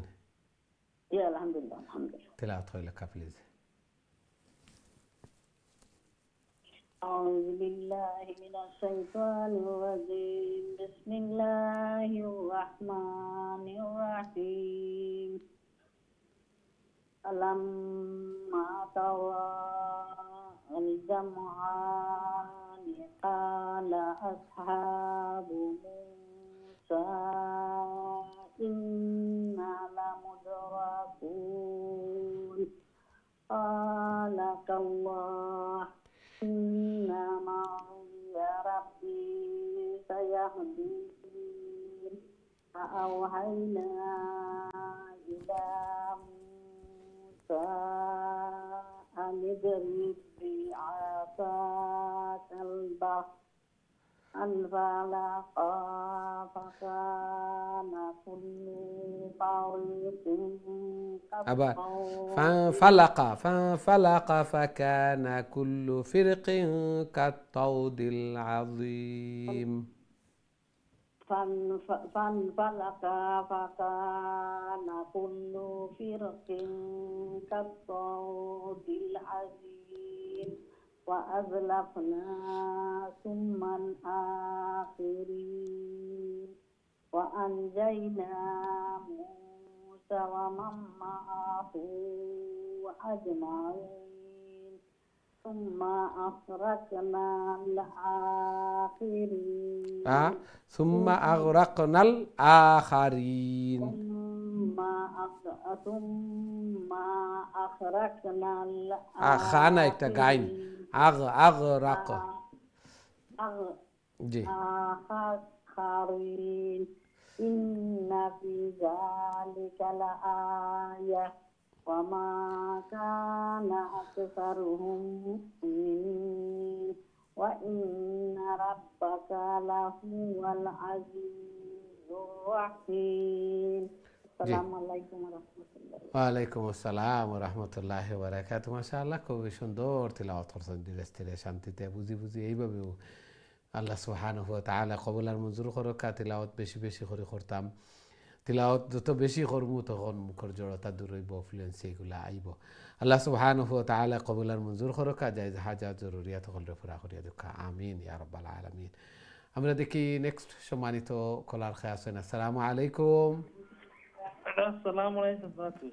ইয়া আলহামদুলিল্লাহ, আলহামদুলিল্লাহ। তিলাওয়াত হইলে কা প্লিজ। أعوذ بالله من الشيطان الرجيم. بسم الله الرحمن الرحيم. فلما ترى الجمعان قال أصحاب موسى إنا لمدركون. قال كالله إن معي ربي سيهدين. فأوحينا إلى موسى أن اضرب بعصاك البحر فانفلقا فكان كل فريق আবার كالطود. فانفلق فكان كل فرق كالطود العظيم. فانفلقا فكان كل فرق كالطود العظيم. وأزلفنا ثم الآخرين وأنجينا موسى ومن معه أجمعين ثم أغرقنا الآخرين. ثم أغرقنا الآخرين. ثم أغرقنا খানা একটা গাইন أغرق জি الآخرين. إن في ذلك لآية وما كان أكثرهم مؤمنين وإن ربك لهو العزيز الرحيم. السلام عليكم ورحمة الله। ওয়ালাইকুম আসসালাম ওয়া রাহমাতুল্লাহি ওয়া বারাকাতুহু। মাশাআল্লাহ, খুবই সুন্দর তিলাওয়াত করছেন, ধীরে স্থিরে শান্তিতে বুঝি বুঝি। এইভাবেও আল্লাহ সুবহানাহু ওয়া তাআলা কবুল আর মঞ্জুর করুক। তিলাওয়াত বেশি বেশি করে করতাম। তিলাওয়াত যত বেশি করবো তখন মুখের জড়তা দূর হইব, ফ্লুয়েন্সি এগুলা আইব। আল্লাহ সুবহানাহু ওয়া তাআলা কবুল আর মঞ্জুর করুক। জায়েজ হাজাত জরুরিয়াত হলরে পুরা করিয়া দেখা। আমিন ইয়া রাব্বাল আলামিন। আমরা দেখি নেক্সট সম্মানিত কলার খেয়ে আছেন। আসসালামু আলাইকুম। আসসালামু আলাইকুম বাতু।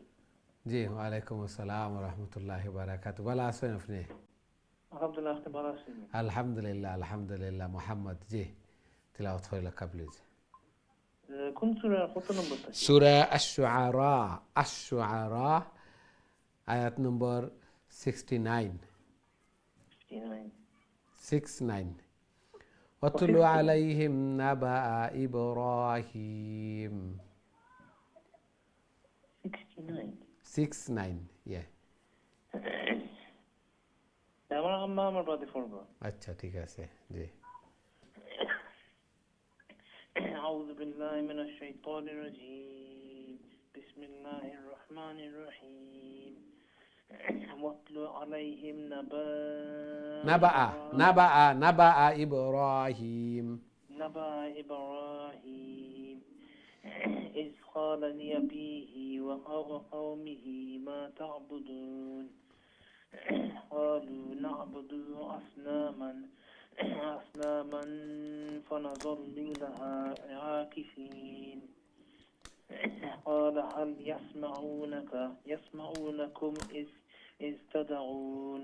জি ওয়ালাইকুম আসসালাম ওয়া রাহমাতুল্লাহি ওয়া বারাকাতুহু। ভালো আছেন আপনি? আলহামদুলিল্লাহ, আপনি ভালো আছেন? আলহামদুলিল্লাহ আলহামদুলিল্লাহ। মোহাম্মদ জি তিলাওয়াত হইল কা প্লিজ। কোন সূরা কত নম্বরটা? সূরা আশ-শুআরা, আশ-শুআরা আয়াত নম্বর 69। 69 ওয়াতলু আলাইহিম নাবা ইব্রাহিম। 69 ইয়া। আমার বাদে পড়বো। আচ্ছা ঠিক আছে জি। أعوذ بالله من الشيطان الرجيم. بسم الله الرحمن الرحيم. واتل عليهم نبأ إبراهيم. إذ قال لأبيه وقومه ما تعبدون قالوا نعبد أصناما فنظل لها عاكفين قال هل يسمعونكم إذ تدعون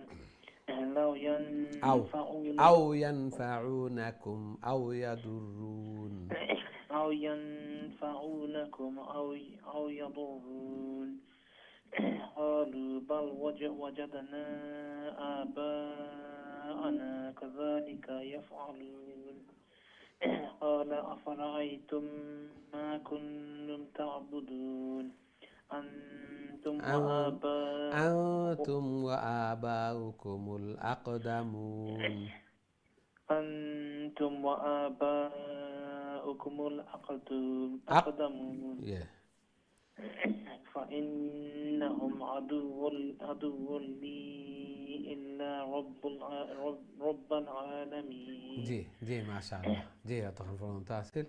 أو ينفعونكم أو يضرون أو يضرون قالوا بل وجدنا آباءنا كذلك يفعلون قال أفرأيتم ما كنتم تعبدون أنتم أنتم وآباؤكم الأقدمون. أنتم وآباؤكم الأقدمون Yeah. فإنهم عدو لي إلا رب العالمين. জি মাশাআল্লাহ, জি এতক্ষণ পর্যন্ত আসিল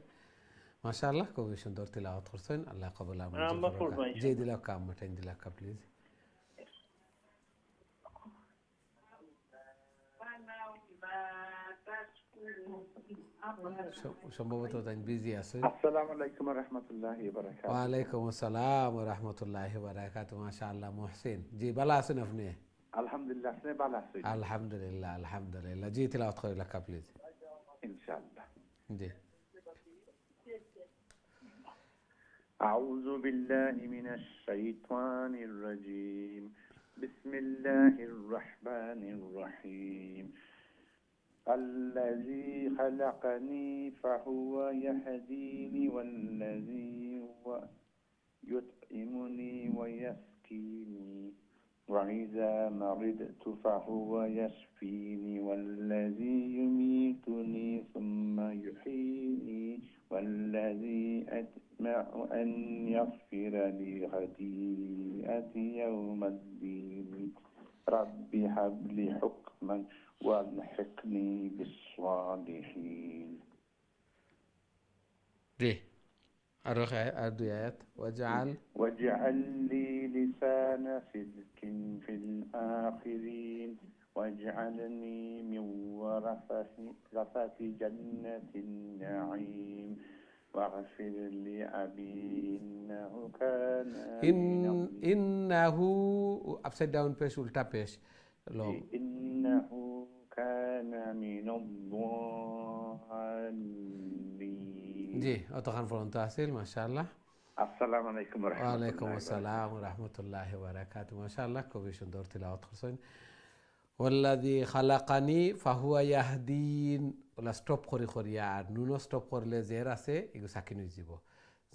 মাশাআল্লাহ, খুবই সুন্দর তিলাওয়াত করছেন, আল্লাহ কবুল আর মঞ্জুর রাম্বা করুক। ফুরবাই জি দিলাক্কা আম্মাটাইন দিলাক্কা প্লিজ। সম্ভবত তাই বিজি আছে। আসসালামু আলাইকুম ওয়া রাহমাতুল্লাহি ওয়া বারাকাতুহু। ওয়ালাইকুম আসসালাম ওয়া রাহমাতুল্লাহি ওয়া বারাকাতুহু। মাশাআল্লাহ মুহসিন, জি ভালো আছেন আপনি? আলহামদুলিল্লাহ, আপনি ভালো আছেন? আলহামদুলিল্লাহ আলহামদুলিল্লাহ। জি তিলাওয়াত করে লেখা প্লিজ। ইনশাআল্লাহ। জি। أعوذ بالله من الشيطان الرجيم. بسم الله الرحمن الرحيم. الذي خلقني فهو يهديني والذي هو يطعمني ويسقيني وإذا مرضت فهو يشفيني والذي يميتني ثم يحييني والذي أطمع أن يغفر لي خطيئتي يوم الدين رب هب لي حكما والحقني بالصالحين. জি আর দুই আয়াত। واجعل لي لسان صدق في الآخرين واجعلني من ورثة جنة النعيم واغفر لأبي إنه كان ইন্নাহু আপসাইড ডাউন পেশ, উল্টা পেশ লং। إنه كان من الضالين. জি অতক্ষণ পর্যন্ত আসিল মাশাআল্লাহ। আসসালামু আলাইকুম ওয়া রাহমাতুল্লাহি ওয়ালাইকুম ওয়া আসসালাম ওয়া রাহমাতুল্লাহি ওয়া বারাকাতুহু। মাশাআল্লাহ খুবই সুন্দর তিলাওয়াত করছেন। ওয়াল্লাযী খালাকানি ফাহুয়া ইয়াহদিন, ওলা স্টপ করি করিয়া আর নুনো স্টপ করলে জের আছে এগু সাকিন হয়ে যাব,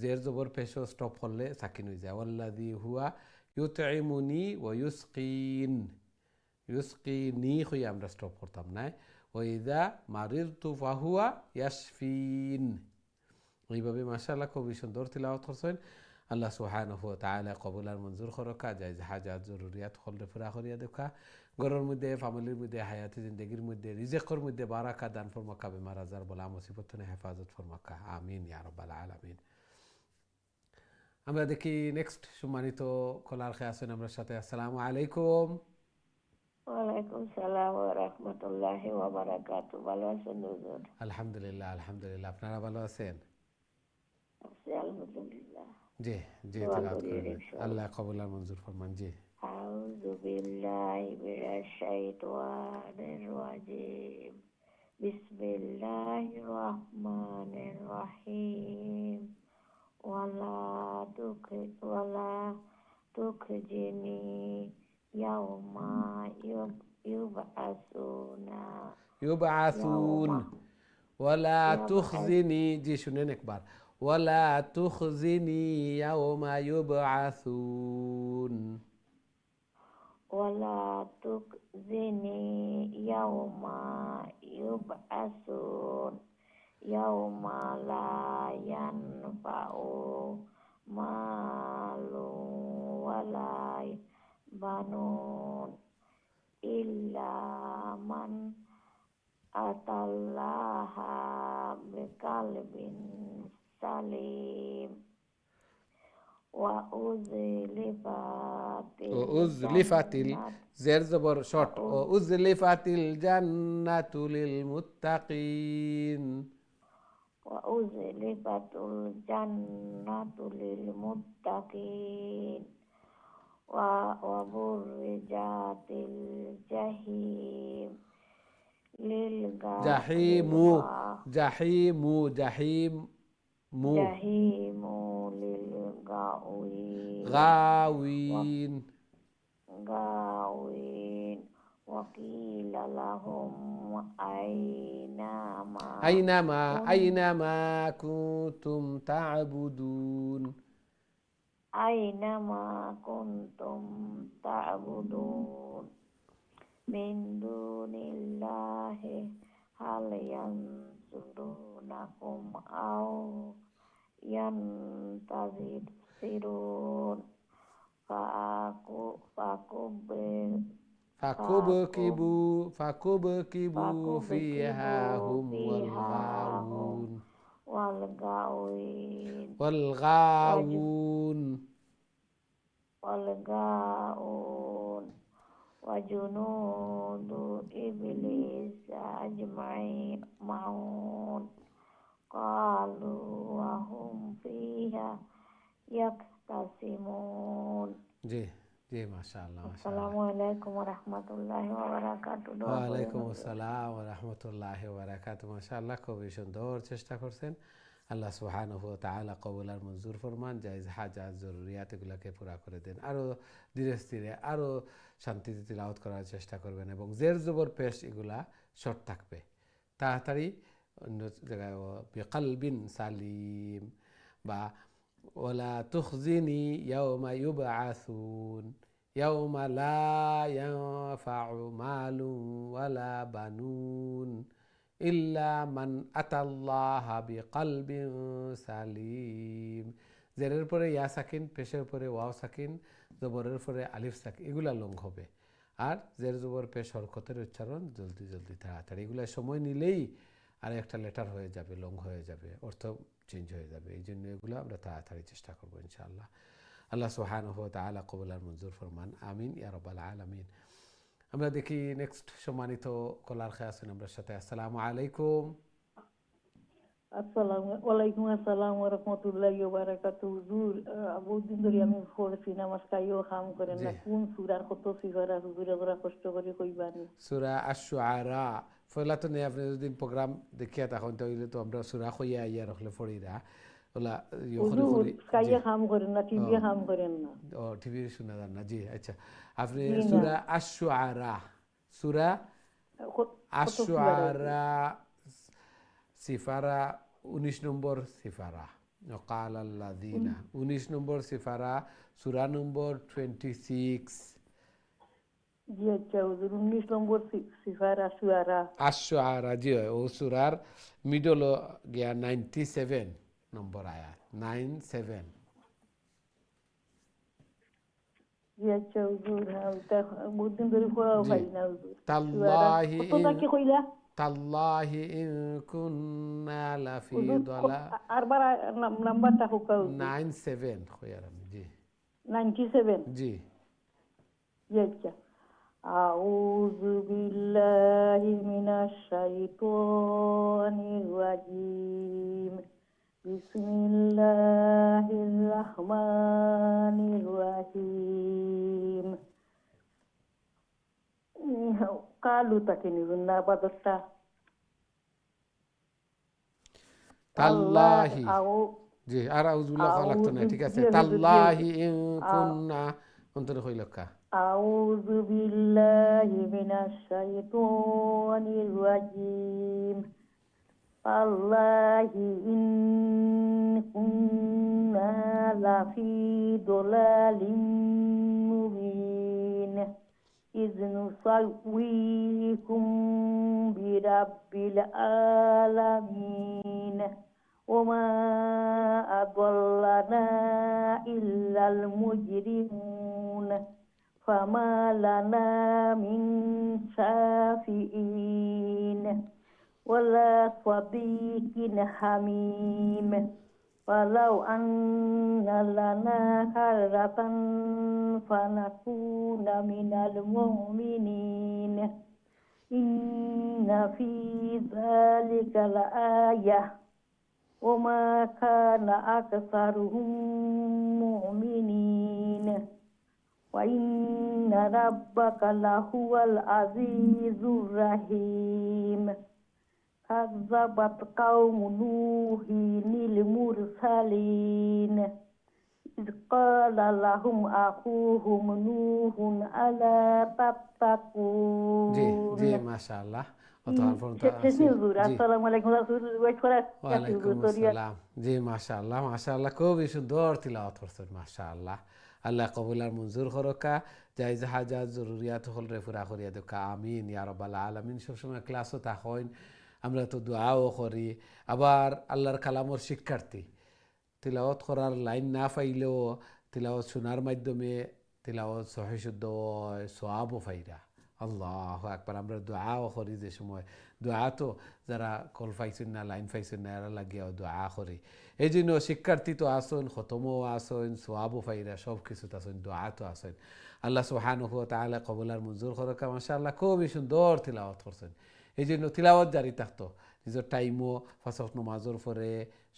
জের জবর পেশো স্টপ করলে সাকিন হয়ে যায়। ওয়াল্লাযী হুয়া ইউতঈমুনি ওয়া ইউসকিন, ইউসকিনি হয়ে আমরা স্টপ করতাম না। ওয়া ইযা মারিরতু ফাহুয়া ইয়াশফিন। এইভাবে মাশাআল্লাহ খুবই সুন্দর তিলাওয়াত করছেন। আল্লাহ সুবহানাহু ওয়া তাআলা কবুল আর মঞ্জুর করকা, জায়েজ হাজাত জরুরিয়াত হলরে পুরা করিয়া দেখা, ঘরের মধ্যে ফ্যামিলির মধ্যে হায়াতে জিন্দেগির মধ্যে রিজেকর মধ্যে বারাকা দান ফরমাকা, বেমার আজার বলা মুসিবত থেকে হেফাজত ফরমাকা, আমিন ইয়া রাব্বাল আলামিন। আমরা দেখি নেক্সট সম্মানিত কলার খেয়ে আছেন আমার সাথে। আসসালামু আলাইকুম। ওয়ালাইকুম সালাম ওয়া রাহমাতুল্লাহি ওয়া বারাকাতুহু। ভালো আছেন হুজুর? আলহামদুলিল্লাহ আলহামদুলিল্লাহ, আপনারা ভালো আছেন? আছি আলহামদুলিল্লাহ। জি জি তিলাওয়াত করেন, আল্লাহ কবুল আর মঞ্জুর ফরমান। জি আউযু বিল্লাহি মিনাশ শাইতানির রাজীম। বিসমিল্লাহির রহমানির রহিম। ওয়ালা তুখজিনি ইয়াউমা ইউবআসুনা ইউবআসুন ওয়ালা তুখজিনি, জি শুনেন একবার, ওয়ালা তুখজিনি ইয়াউমা ইউবআসুন। ওয়ালা তুখজিনি ইয়াউমা ইউবআসুন ইয়াউমা লা ইয়ানফাউ মালু ওয়ালা বানুন ইল্লা মান আতাল্লাহা বিকালবিন সালিম। ওয়া উজলিফাতিল, জের জবর শর্ট, ও উজলিফাতিল জান্নাতু লিল মুত্তাকিন। ওয়া উজলিফাতুল জান্নাতু লিল মুত্তাকিন। ওয়া বুরিজাতিল জাহিম লিল জাহিমু, জাহিমু, জাহিমু, জাহিমু লিল গাওয়িন গাওয়িন। গাওয়িন। ওয়া وقيل لهم أينما كنتم تعبدون أينما كنتم تعبدون من دون الله هل ينصرونكم أو ينتصرون فكبكبوا فيها هم والغاوون وجنود إبليس أجمعين قالوا وهم فيها يختصمون जी जी माशाल्लाह अस्सलामु अलैकुम व रहमतुल्लाहि व बाराकातुहू ওয়ালাইকুম আসসালাম ওয়া রাহমাতুল্লাহি ওয়া বারাকাতুহু মাশাআল্লাহ খুবই সুন্দর চেষ্টা করছেন আল্লাহ সুবহানাহু ওয়া তাআলা কবুল আর মঞ্জুর ফরমান জায়েজ হাজাত জরুরিয়াত এগুলোকে পুরা করে দেন আরো ধীরে স্থিরে আরো শান্তিতে তিলাওয়াত করার চেষ্টা করবেন এবং জের জবর পেশ এগুলা শর্ট থাকবে তাড়াতাড়ি অন্য জায়গায় বিকলবিন সালিম বা ওয়ালা তুখজিনি ইয়াউমা ইউবআসুন ইয়াউমা লা ইয়ানফাউ মালুন ওয়ালা বানুন ইল্লা মান আতাল্লাহা বিকলবিন সালিম জেরের পরে ইয়া সাকিন পেশের পরে ওয়াও সাকিন জবরের পরে আলিফ সাকিন এগুলা লং হবে আর জের জবর পেশ হরকতের উচ্চারণ জলদি জলদি তাড়াতাড়ি এগুলা সময় নিলেই আর একটা লেটার হয়ে যাবে লং হয়ে যাবে অর্থ চেঞ্জ হয়ে যাবে এই জন্য এগুলো আমরা তাড়াতাড়ি চেষ্টা করবো ইনশাআল্লাহ আল্লাহ সুবহানাহু ওয়া তাআলা কবুল আর মঞ্জুর ফরমান আমিন ইয়া রাব্বাল আলামিন আমরা দেখি নেক্সট সম্মানিত কলার খেয়ে আছেন আমরা সাথে আসসালামু আলাইকুম ওয়ালাইকুম আসসালাম ওয়া রাহমাতুল্লাহি ওয়া বারাকাতুহু হুজুর বহুদিন ধরে আমি পড়ছি নামাজ কাইও কাম করেন না কোন সূরার কত সিফারা হুজুর ওরা কষ্ট করে কইবানি সূরা আশ-শুআরা ফলা তো নেই আপনি যদি প্রোগ্রাম দেখিয়া তখন তাহলে তো আমরা সূরা কইয়া ইয়া রাখলে পড়িরা ওলা হুজুর কাইয়া কাম করেন না টিভি কাম করেন না ও টিভি শোনা যান না জি আচ্ছা আপনি সূরা আশ-শুআরা সূরা আশ-শুআরা সিফারা 19 নম্বর সিফারা وقال الذين 19 নম্বর সিফারা সূরা নম্বর 26 জি আচ্ছা হুজুর 19 নম্বর সিফারা আশ-শুআরা জি ও সূরার মিডল গিয়া 97 নম্বর আয়াত 97 জি আচ্ছা হুজুর এটা বহুদিন ধরে পড়া হয় না হুজুর তাল্লাহি কতটা কি কইলা তাল্লাহি ইন কুন্না লাফি দালা আরবার নাম্বারটা হুকাও 97 খয়ারাম জি 97 জি আচ্ছা আউযু বিল্লাহি মিনাশ শাইতানির রাজিম বিসমিল্লাহির রহমানির রহিম কালু তাকে নিবেন না বাদরটা তাল্লাহি জি আর আউযুবিল্লাহ লাগতো না ঠিক আছে তাল্লাহি ইন কুন্না অন্তরে কইলকা আউযু বিল্লাহি মিনাশ শাইতানির রাজিম তাল্লাহি ইন কুন্না লাফি দালালিম মুবিন إذ نسويكم برب العالمين وما أضلنا إلا المجرمون فما لنا من شافعين ولا صديق حميم ولو أن لنا كرة فنكون من المؤمنين إن في ذلك لآية وما كان أكثرهم مؤمنين وإن ربك لهو العزيز الرحيم كذبت قوم نوح المرسلين إذ قال لهم أخوهم نوح ألا تتقون জি মাশাআল্লাহ অত পর্যন্ত শেষে হুজুর আসসালামু আলাইকুম হুজুর ওয়েট করে ওয়ালাইকুম আসসালাম জি মাশাআল্লাহ মাশাআল্লাহ খুবই সুন্দর তিলাওয়াত করছেন মাশাআল্লাহ আল্লাহ কবুল আর মঞ্জুর করকা জায়েজ হাজাত জরুরিয়াত হল রে পুরা করিয়া দেকা আমিন ইয়া রাব্বাল আলামিন সবসময় ক্লাসও তা হইন আমরা তো দোয়াও করি আবার আল্লাহর কালামর শিক্ষার্থী তিলাওয়াত করার লাইন না পাইলেও তিলাওয়াত শোনার মাধ্যমে তিলাওয়াত সহি শুদ্ধ সোয়াবও পাইরা আল্লাহ একবার আমরা দোয়াও করি যে সময় দোয়া তো যারা কল পাইছেন না লাইন পাইছেন না এরা লাগিয়াও দোয়া করি এই জন্য শিক্ষার্থী তো আসেন খতমও আসেন সোয়াবও পাইরা সব কিছু আসেন দোয়া তো আসেন আল্লাহ সুবহানাহু ওয়া তাআলা কবুল আর মঞ্জুর করকা মাশাআল্লাহ খুবই সুন্দর তিলাওয়াত করছেন এই জন্য তিলাওয়াত জারি থাকতো নিজের টাইমও ফাঁসক নমাজর পরে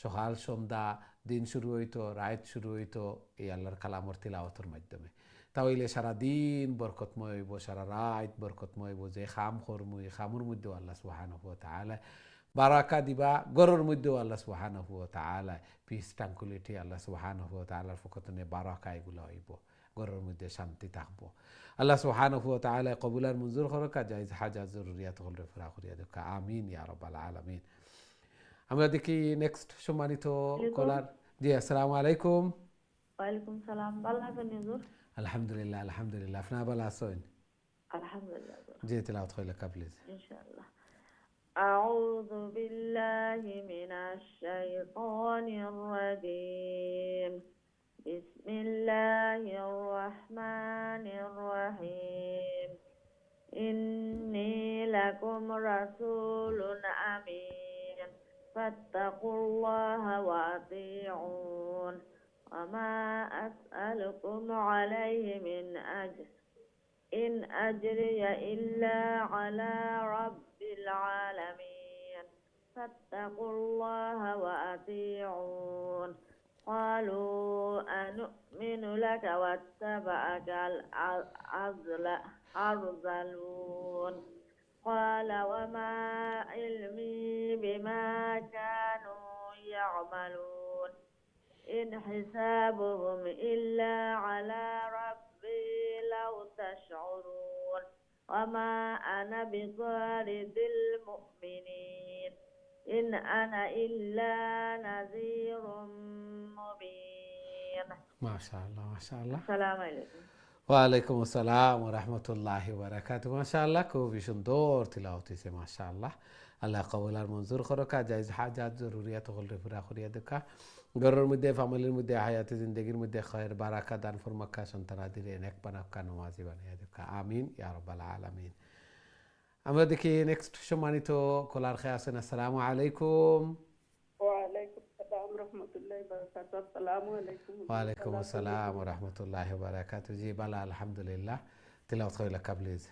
সকাল সন্ধ্যা দিন শুরু হইতো রাত শুরু হইতো এই আল্লাহর কালামর তিলাওয়াতের মাধ্যমে তাহলে সারাদিন বরকতময় হইব সারা রাত বরকতময় হইব যে খাম কর্ম এই খামর মধ্যেও আল্লাহ সুবহানাহু ওয়া তাআলা বারাকা দিবা গরর মধ্যেও আল্লাহ সুবহানাহু ওয়া তাআলা পিস ট্রাঙ্কুলিটি আল্লাহ সুবহানাহু ওয়া তাআলার ফকতনে বারাকা এগুলো হইব গরর মধ্যে শান্তি থাকবো আল্লাহ সুবহানাহু ওয়া তাআলা কবুল আর মঞ্জুর করকা জায়েজ হাজাত জরুরিয়াত হল রে পুরা করিয়া দেকা আমিন ইয়া রাব্বাল আলামিন আমরা দেখি নেক্সট সম্মানিত কলার জি আসসালামু আলাইকুম ওয়ালাইকুম সালাম ভালো আছেন হুজুর আলহামদুলিল্লাহ আলহামদুলিল্লাহ আপনি ভালো আছেন আলহামদুলিল্লাহ জি তেলাওয়াত কইলা প্লিজ ইনশাআল্লাহ أعوذ بالله من الشيطان الرجيم بسم الله الرحمن الرحيم إني لكم رسول أمين فاتقوا الله وأطيعون وما أسألكم عليه من أجر إن أجري إلا على رب العالمين فاتقوا الله وأطيعون قالوا أنؤمن لك واتبعك الأرذلون قال وما علمي بما كانوا يعملون إن حسابهم إلا على ربي لو تشعرون وما أنا بطارد المؤمنين إن أنا إلا نذير مبين ما شاء الله ما شاء الله السلام عليكم ওয়ালাইকুম আসসালাম ওয়া রাহমাতুল্লাহি ওয়া বারাকাতুহু মাশাআল্লাহ খুবই সুন্দর তিলাওয়াত হইছে মাশাআল্লাহ আল্লাহ কবুল আর মঞ্জুর করকা জায়েজ হাজাত জরুরিয়াত হল রে পুরা করিয়া দেকা ঘরের মধ্যে ফ্যামিলির মধ্যে হায়াতে জিন্দেগির মধ্যে খয়ের বারাকা দান ফরমাক্কা সন্তানাদিরে নেক বানাক্কা নমাজি বানিয়ে দেকা আমিন ইয়া রাব্বাল আলামিন আমরা দেখি নেক্সট সম্মানিত কলার খেয়ে আছেন আসসালামু আলাইকুম ওয়ালাইকুম আসসালাম রহমতুল্লাহি বারাকাতুহু আসসালামু আলাইকুম ওয়ালাইকুম আসসালাম ওয়া রাহমাতুল্লাহি ওয়া বারাকাতুহু জি বালা আলহামদুলিল্লাহ তিলাওয়াত কইলা প্লিজ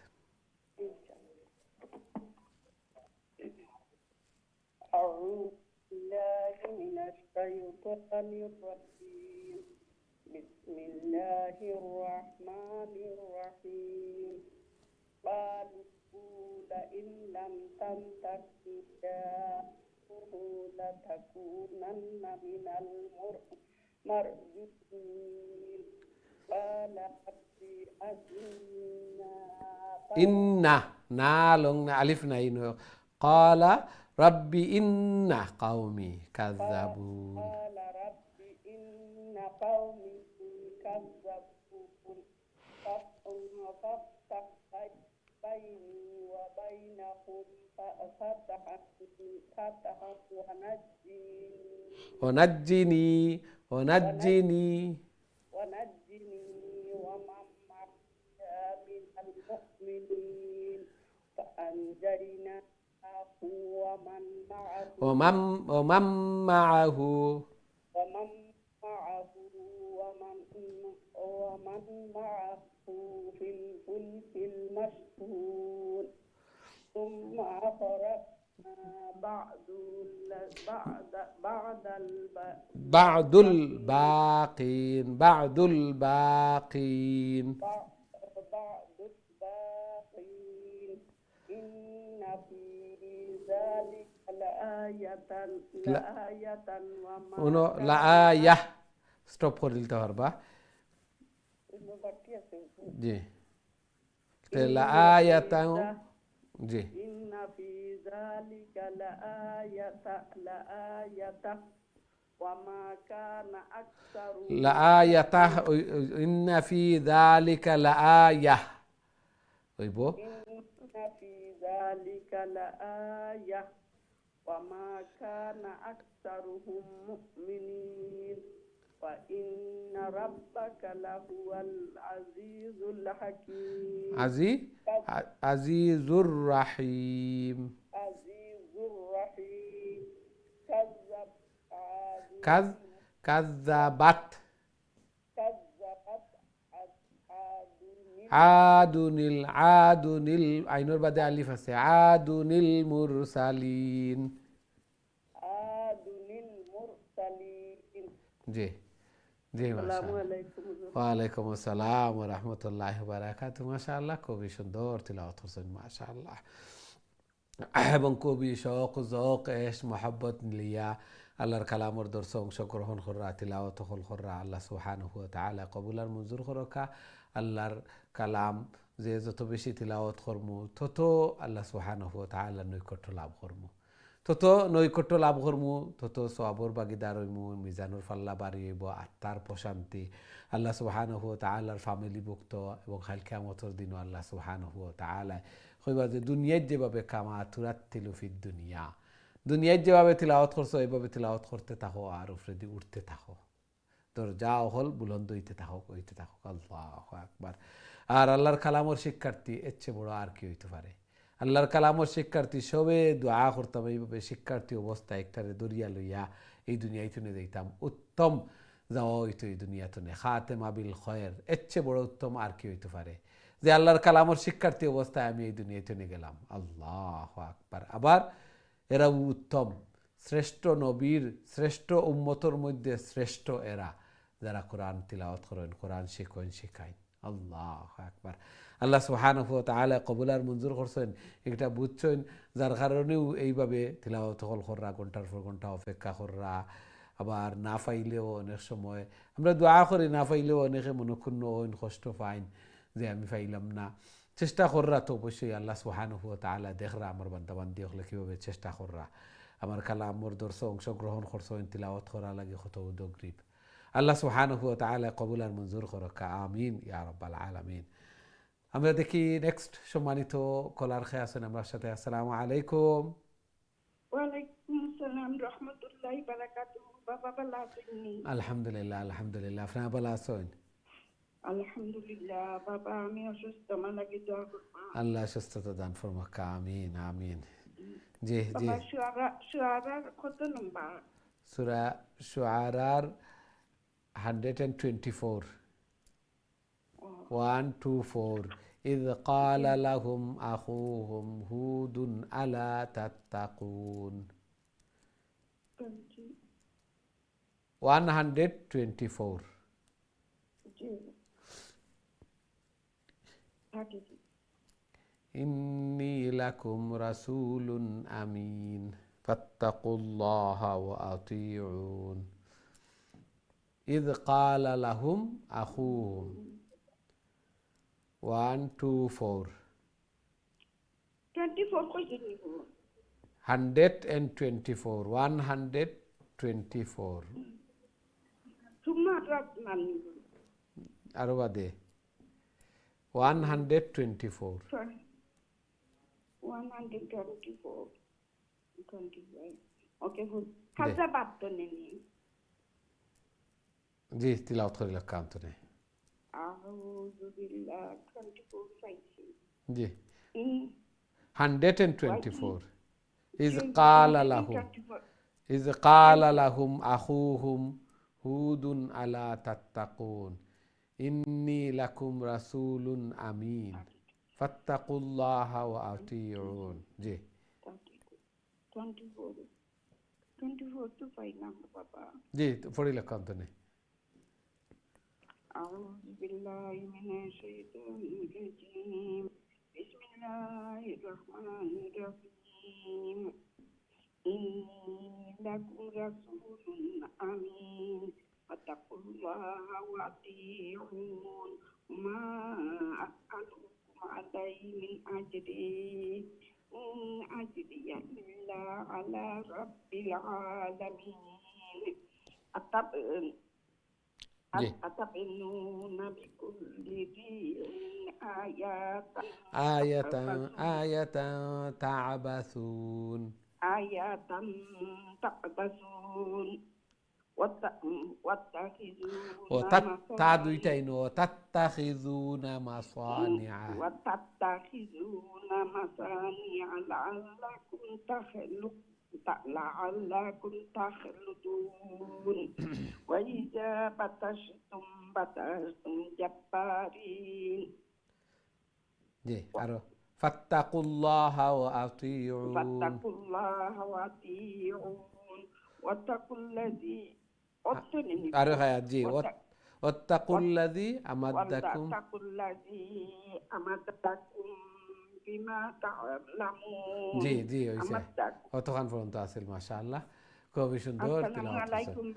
أعوذ بالله من الشيطان الرجيم بسم الله الرحمن الرحيم قالوا لئن لم تنته لتكونن من المرجوين قال ربي إنا نالون ألف ناين قال ربي إن قومي كذبون قال ربي إن قومي كذبون فافتح بيني وبينهم فتحا ونجني ومن معي من المؤمنين فأنجيناه ومن معه في الفلك المشحون ثم أغرقنا بعد الباقين إن في ذلك لآية لآية স্টপ করে দিতে পারবা বাকি আছে জি লা আয়াতাও জি ইন্না ফি যালিকা লাআয়াতা ওয়া মা কানা আকসারু লা আয়াতা ইন্না ফি যালিকা লা আয়া হইব ইন্না ফি যালিকা লাআয়া ওয়া মা কানা আকসারুহুম মুমিনিন ওয়া ইন্না রাব্বাকা লাহুয়াল আজিজুল হাকীম আজিজুর রাহিম আজিজুর রাহিম কাযযাবাত কাযযাবাত আসহাবুল আদুনিল আইনুর বাদে আলিফ আছে আদুনিল মুরসালিন মুরসালিন জি জি আসসালামু আলাইকুম হুজুর ওয়ালাইকুম আসসালাম ওয়া রাহমাতুল্লাহি ওয়া বারাকাতুহু মাশাআল্লাহ খুবই সুন্দর তিলাওয়াত করছেন মাশাআল্লাহ এবং খুবই শৌক জৌক এশ মোহাব্বত লিয়া আল্লাহর কালামর দর্শ অংশগ্রহণ করা তিলাওয়াত হল করা আল্লাহ সুবহানাহু ওয়া তাআলা কবুল আর মঞ্জুর করকা আল্লাহর কালাম যে যত বেশি তিলাওয়াত করমু তত আল্লাহ সুবহানাহু ওয়া তাআলা নৈকট্য লাভ করমু তত নৈকট্য লাভ করমু তত সওয়াবর ভাগীদার হইমু মিজানুর ফাল্লা বাড়ি হইব আত্মার প্রশান্তি আল্লাহ সুবহানাহু ওয়া তাআলার ফ্যামিলিভুক্ত এবং কাল কিয়ামতের দিনও আল্লাহ সুবহানাহু ওয়া তাআলা কইবা যে দুনিয়ায় যেভাবে কামা তুরাত্তিলু ফিদ দুনিয়া দুনিয়ায় যেভাবে তিলাওয়াত করছো এইভাবে তিলাওয়াত করতে থাকো আর উপরে দিয়ে উঠতে থাকো তোর যা হল বুলন্দ হইতে থাকো আল্লাহু আকবার আর আল্লাহর কালামর শিক্ষার্থী এর চেয়ে বড় আর কি হইতে পারে আল্লাহর কালামর শিক্ষার্থী সবে দোয়া করতাম এইভাবে শিক্ষার্থী অবস্থায় একটারে দরিয়া লইয়া এই দুনিয়ায় তুলে দিতাম উত্তম যাওয়া হইতো এই দুনিয়াতনে খাতেমা বিল খয়ের এর চেয়ে বড় উত্তম আর কি হইতে পারে যে আল্লাহর কালামর শিক্ষার্থী অবস্থায় আমি এই দুনিয়াতে নিয়ে গেলাম আল্লাহু আকবার আবার এরা উত্তম শ্রেষ্ঠ নবীর শ্রেষ্ঠ উম্মতর মধ্যে শ্রেষ্ঠ এরা যারা কোরআন তিলাওয়াত করেন কোরআন শিখাইন আল্লাহু আকবার আল্লাহ সুবহানাহু ওয়া তাআলা কবুল আর মঞ্জুর করছেন এটা বুঝছেন যার কারণেও এইভাবে তিলাওয়াত করা ঘন্টার পর ঘন্টা অপেক্ষা করা আবার না পাইলেও অনেক সময় আমরা দোয়া করি না পাইলেও অনেকে মনক্ষুণ্ণ হইন কষ্ট পাইন যে আমি পাইলাম না চেষ্টা কররা তো অবশ্যই আল্লাহ সুবহানাহু ওয়া তাআলা দেখরা আমার বান্দাবান্দি হলে কীভাবে চেষ্টা কররা আমার কালামর দর্শ অংশগ্রহণ করছেন তিলাওয়াত করা লাগে কত উদ্গ্রীব আল্লাহ সুবহানাহু ওয়া তাআলা কবুল আর মঞ্জুর করকা আমিন ইয়া রাব্বাল আলামিন আমরা দেখি নেক্সট সম্মানিত কলার খেয়ে আছেন আমার সাথে আসসালামু আলাইকুম ওয়ালাইকুম আসসালাম রাহমাতুল্লাহি বারাকাতুহু বাবা ভালো আছেন আলহামদুলিল্লাহ আপনারা ভালো আছেন আলহামদুলিল্লাহ বাবা আমি অসুস্থ আমার লাগি দোয়া করবা আল্লাহ সুস্থতা দান ফরমাক আমিন আমিন জি জি বাবা শুআরার কত নম্বর সূরা শুআরার 124 124 إذ قال لهم أخوهم هود ألا تتقون 124 إني لكم رسول أمين فاتقوا الله وأطيعون إذ قال لهم أخوهم 124 124 আরো বাদে 124 ওকে হাজা বাদ তো নেই জি তিলাওয়াত করে রাখলাম তো নে আউযু বিল্লাহ 24 পাইছি জি 124 إذ قال لهم أخوهم هود ألا تتقون إني لكم رسول أمين فاتقوا الله وأطيعون জি 24 তো পাই না বাবা জি পড়ি রাখলাম তো নে أعوذ بالله من الشيطان الرجيم بسم الله الرحمن الرحيم إني لكم رسول أمين فاتقوا الله وأطيعون ما أسألكم عليه من أجر إن أجري إلا على رب العالمين أتبنون بكل ريع آية تعبثون تقبسون وتتخذون مصانع لعلكم تخلدون وإذا بطشتم جبارين فاتقوا الله وأطيعون واتقوا الذي واتقوا الذي أمدكم بما تعلمون জি অতক্ষণ পর্যন্ত আসিল মাশাআল্লাহ খুবই সুন্দর তিলাওয়াত করছেন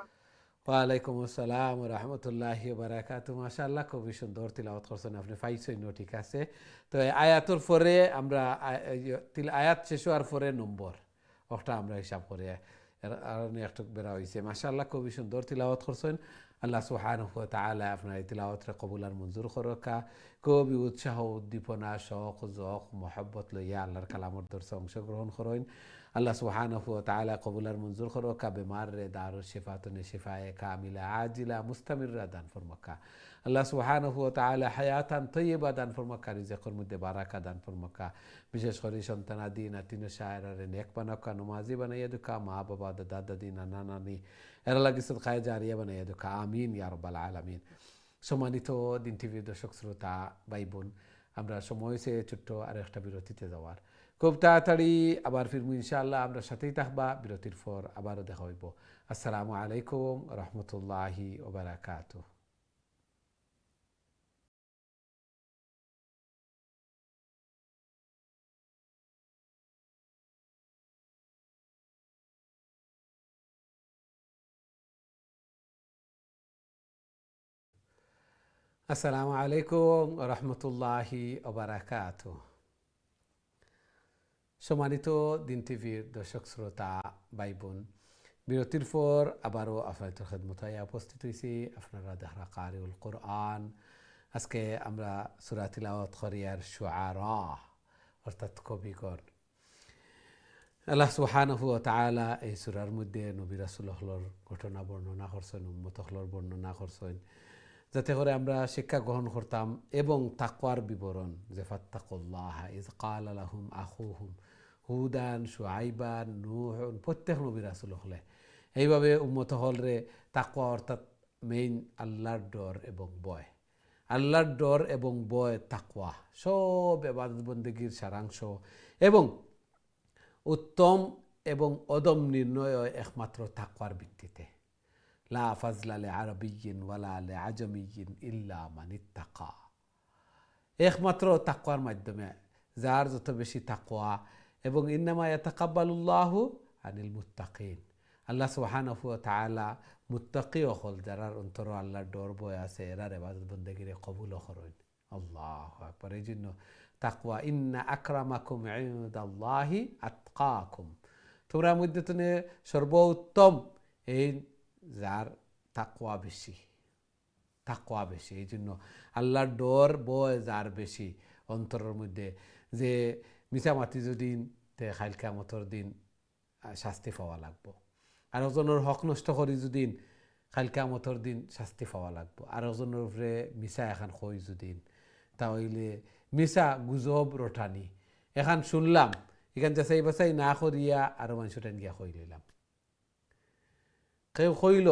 ওয়ালাইকুম আসসালাম ওয়া রাহমাতুল্লাহি ওয়া বারাকাতুহু মাশাআল্লাহ খুবই সুন্দর তিলাওয়াত করছেন আপনি পাইছেন ঠিক আছে তো আয়াতের পরে আমরা আয়াত শেষ হওয়ার পরে নম্বর ওটা আমরা হিসাব করে আর একটু বেরা হয়েছে মাশাআল্লাহ খুবই সুন্দর তিলাওয়াত করছেন আল্লাহ সুবহানাহু ওয়া তাআলা আপনার এই তিলাওয়াতরে কবুল আর মঞ্জুর করুকা খুবই উৎসাহ উদ্দীপনা শখ জখ মহব্বত লইয়া আল্লাহর কালামর দর্শে অংশগ্রহণ করেন আল্লাহ সুবহানাহু ওয়া তাআলা কবুল আর মঞ্জুর করুকা বেমার রে দারুল শিফাতুন শিফায়ে কামিলা আজিলা মুস্তামিররা দান ফরমাকা আল্লাহ সুবহানাহু ওয়া তাআলা হায়াতান তাইয়্যিবা দান ফরমাকা রিজকের মধ্যে বারাকা দান ফরমাকা বিশেষ করে সন্তানাদি নাতিন শায়রারে নেক বানাকা নমাজি বানাইয়া দুকা মা বাবা দাদা দাদি নানা নানি এর লাগি সদকায়ে জারিয়া বানাইয়া দুকা আমিন ইয়া রাব্বাল আলামিন সম্মানিত দিন টিভির দর্শক শ্রোতা ভাই বোন আমরা সময় হয়েছে ছোট্ট আর একটা বিরতিতে যাওয়ার খুব তাড়াতাড়ি আবার ফিরবো ইনশাআল্লাহ আমরা সাথেই থাকবা বিরতির পর আবারও দেখা হইব আসসালামু আলাইকুম রহমতুল্লাহি ওয়া বারাকাতুহু আসসালামু আলাইকুম রহমতুল্লাহি ওয়া বারাকাতুহু সম্মানিত দিন টিভির দর্শক শ্রোতা ভাই বোন বিরতির পর আবারও আপনাদের খেদমতে উপস্থিত হয়েছি আপনারা দেখরা কারিউল কোরআন আজকে আমরা সূরা তিলাওয়াত করিয়ার শুআরা অর্থাৎ কবিগণ আল্লাহ সুবহানাহু ওয়া তাআলা এই সূরার মধ্যে নবী রাসূলুল্লাহর ঘটনা বর্ণনা করছেন উম্মতহলর বর্ণনা করছেন যাতে করে আমরা শিক্ষা গ্রহণ করতাম এবং তাকওয়ার বিবরণ যে ফাত্তাকুল্লাহ ইজ ক্বালা লাহুম আখুহুম হুদান শুআইবান নূহুন প্রত্যেক নবী রাসূল হলে এইভাবে উম্মত হলরে তাকওয়া অর্থাৎ মেইন আল্লাহর ডর এবং ভয় আল্লাহর ডর এবং ভয় তাকওয়া সব ইবাদত বন্দেগীর সারাংশ এবং উত্তম এবং অদম নির্ণয় একমাত্র তাকওয়ার ভিত্তিতে লা ফাজলা লিআরাবিয়্যিন ওয়ালা লিআজামিয়্যিন ইল্লা মান ইত্তাকা একমাত্র তাকওয়ার মাধ্যমে যার যত বেশি তাকওয়া এবং ইন্নামা ইয়াতাকাব্বালুল্লাহু আনিল মুত্তাকিন আল্লাহ সুবহানাহু ওয়া তাআলা মুত্তাকি হল যারা অন্তর আল্লাহর ডর ভয় আছে এরার ইবাদত বন্দেগীরে কবুল করেন আল্লাহু আকবার এই জন্য তাকওয়া ইন্না আকরামাকুম ইনদাল্লাহি আতকাকুম তোমরা মধ্যে তুমি সর্বোত্তম এই যার তাকওয়া বেশি এই জন্য আল্লাহর ডর ভয় যার বেশি অন্তরের মধ্যে যে মিছামাতি যদিন তে খাইল কিয়ামতের দিন শাস্তি পাওয়া লাগবো আর একজনের হক নষ্ট করি যদিন খাইল কিয়ামতের দিন শাস্তি পাওয়া লাগবো আর একজনের উপরে মিছা এখন কই যদিন তাহলে মিছা গুজব রটানি এখন শুনলাম এখান যাচাই বাছাই না করিয়া আরো মানুষটা গিয়া কই লইলাম কেউ কইল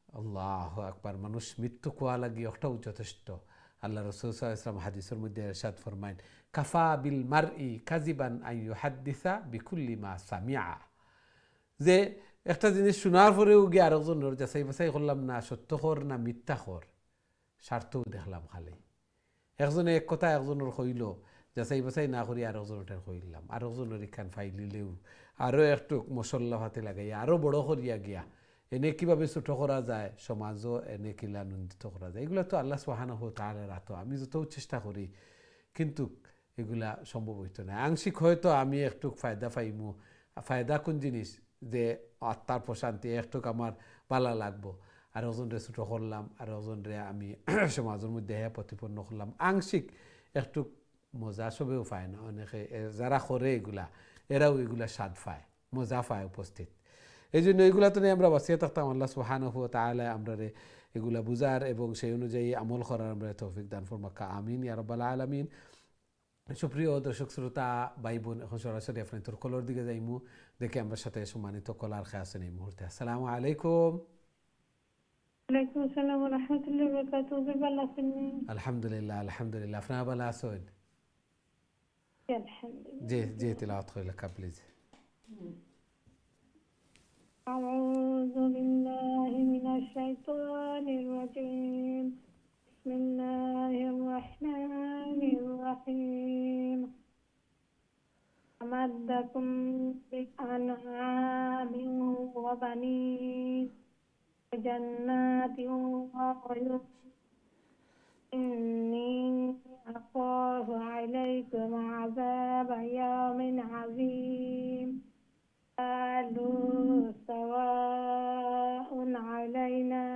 আল্লাহু আকবার মানুষ মৃত্যু কোয়া লাগি ওটাও যথেষ্ট আল্লাহ রাসূল সাল্লাল্লাহু আলাইহি ওয়াসাল্লাম হাদিসের মধ্যে ইরশাদ ফরমায়েন কাফা বিল মারই কাযিবান আন ইউহাদ্দিসা বিকুল্লি মা সামিআ যে একটা জিনিস শোনার পরেও গিয়ে আরেকজনের যাচাই বাছাই করলাম না সত্যকর না মিথ্যাকর স্বার্থও দেখলাম খালি একজনে এক কথা একজনের কইল যাচাই বাছাই না করি আরেকজনটার কইলাম আরেকজনের এখান ফাইলিলেও আরও একটু মশলা হাতে লাগাইয়া আরও বড় করিয়া গিয়া এনে কিভাবে ছোট করা যায়, সমাজও এনে কিলা আনন্দিত করা যায়, এগুলো তো আল্লাহ সুবহানাহু ওয়া তাআলার হাতে। আমি যত চেষ্টা করি কিন্তু এগুলা সম্ভব হইতো না। আংশিক হয়তো আমি একটু ফায়দা পাইমু। ফায়দা কোন জিনিস, যে আত্মার প্রশান্তি, একটু আমার ভালো লাগবো, আর ওজনরে ছোট করলাম, আর ওজনরে আমি সমাজের মধ্যে প্রতিপন্ন করলাম, আংশিক একটু মজা সবেও পায় না। অনেকে যারা করে এগুলা, এরাও এগুলা স্বাদ পায়, মজা পায় উপস্থিত। এই জন্য এগুলা তো আমরা বাঁচিয়ে থাকতাম। আল্লাহ সুবহানাহু ওয়া তাআলা আমরা এগুলা বুঝার এবং সেই অনুযায়ী আমল করার আমরা তৌফিক দান ফরমাক্কা, আমিন ইয়া রাব্বাল আলামিন। সুপ্রিয় দর্শক শ্রোতা ভাই বোন, এখন সরাসরি আপনার তোর কলর দিকে যাইমু, দেখে আমরা সাথে সম্মানিত কলার খেয়ে আছেন এই মুহূর্তে। আসসালামু আলাইকুম। ওয়ালাইকুম আসসালাম ওয়া রাহমাতুল্লাহি ওয়া বারাকাতুহু। ভালো আছেন? আলহামদুলিল্লাহ, আলহামদুলিল্লাহ। আপনারা ভালো আছেন? আলহামদুলিল্লাহ। জি জি, তিলাওয়াত করে লেখা প্লিজ। আউযু বিল্লাহি মিনাশ শাইতানির রাজীম। বিসমিল্লাহির রাহমানির রাহিম। আমাদ্দাকুম বিআনআমিন ওয়া বানিন জান্নাতিন ওয়া উয়ুন। إني أخاف عليكم عذاب يوم عظيم. قالوا سواء علينا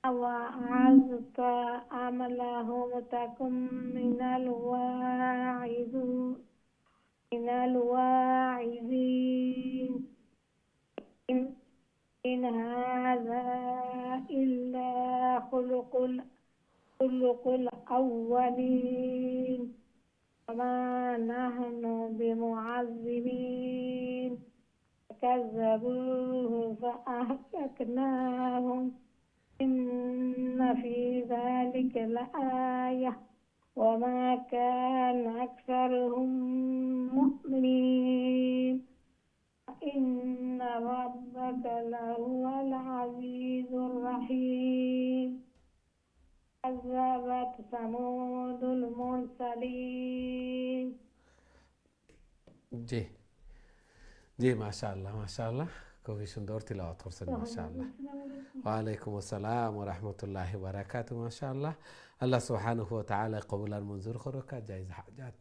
أوعظت أم لهم تكن من الواعظين. إن هذا إلا خلق الأولين وما نحن بمعذبين. فكذبوه فأهلكناهم. إن في ذلك لآية وما كان أكثرهم مؤمنين. إن ربك لهو العزيز الرحيم. كذبت ثمود المرسلين. জি জি, মাশাআল্লাহ মাশাআল্লাহ, খুবই সুন্দর তিলাওয়াত করছেন মাশাআল্লাহ। ওয়ালাইকুম আসসালাম ওয়া রাহমাতুল্লাহি ওয়া বারাকাতুহু। মাশাআল্লাহ, আল্লাহ সুবহানাহু ওয়া তাআলা কবুল আর মঞ্জুর করুক। জায়েজ হাজাত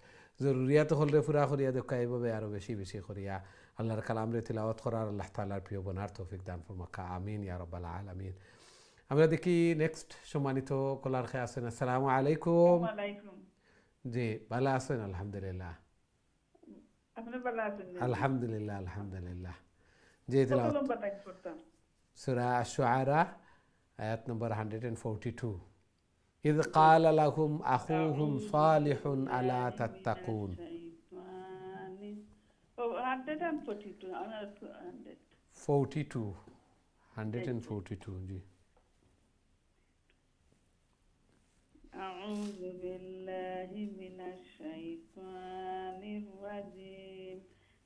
জরুরিয়াত হলরে পুরা করিয়া দেখা, এইভাবে আরো বেশি বেশি করিয়া আল্লাহর কালামরে তিলাওয়াত করার, আল্লাহ তাআলার প্রিয় বনার তৌফিক দান ফরমাক্কা, আমিন ইয়া রাব্বাল আলামিন। আমরা দেখি নেক্সট সম্মানিত কলার খেয়ে আছেন। আসসালামু আলাইকুম। জি, ভালো আছেন? আলহামদুলিল্লাহ। আলহামদুলিল্লাহ আলহামদুলিল্লাহ। জি, সূরা আশ-শুআরা আয়াত নম্বর 142। إذ قال لهم أخوهم صالح ألا تتقون. 142 জি। أعوذ بالله من الشيطان الرجيم.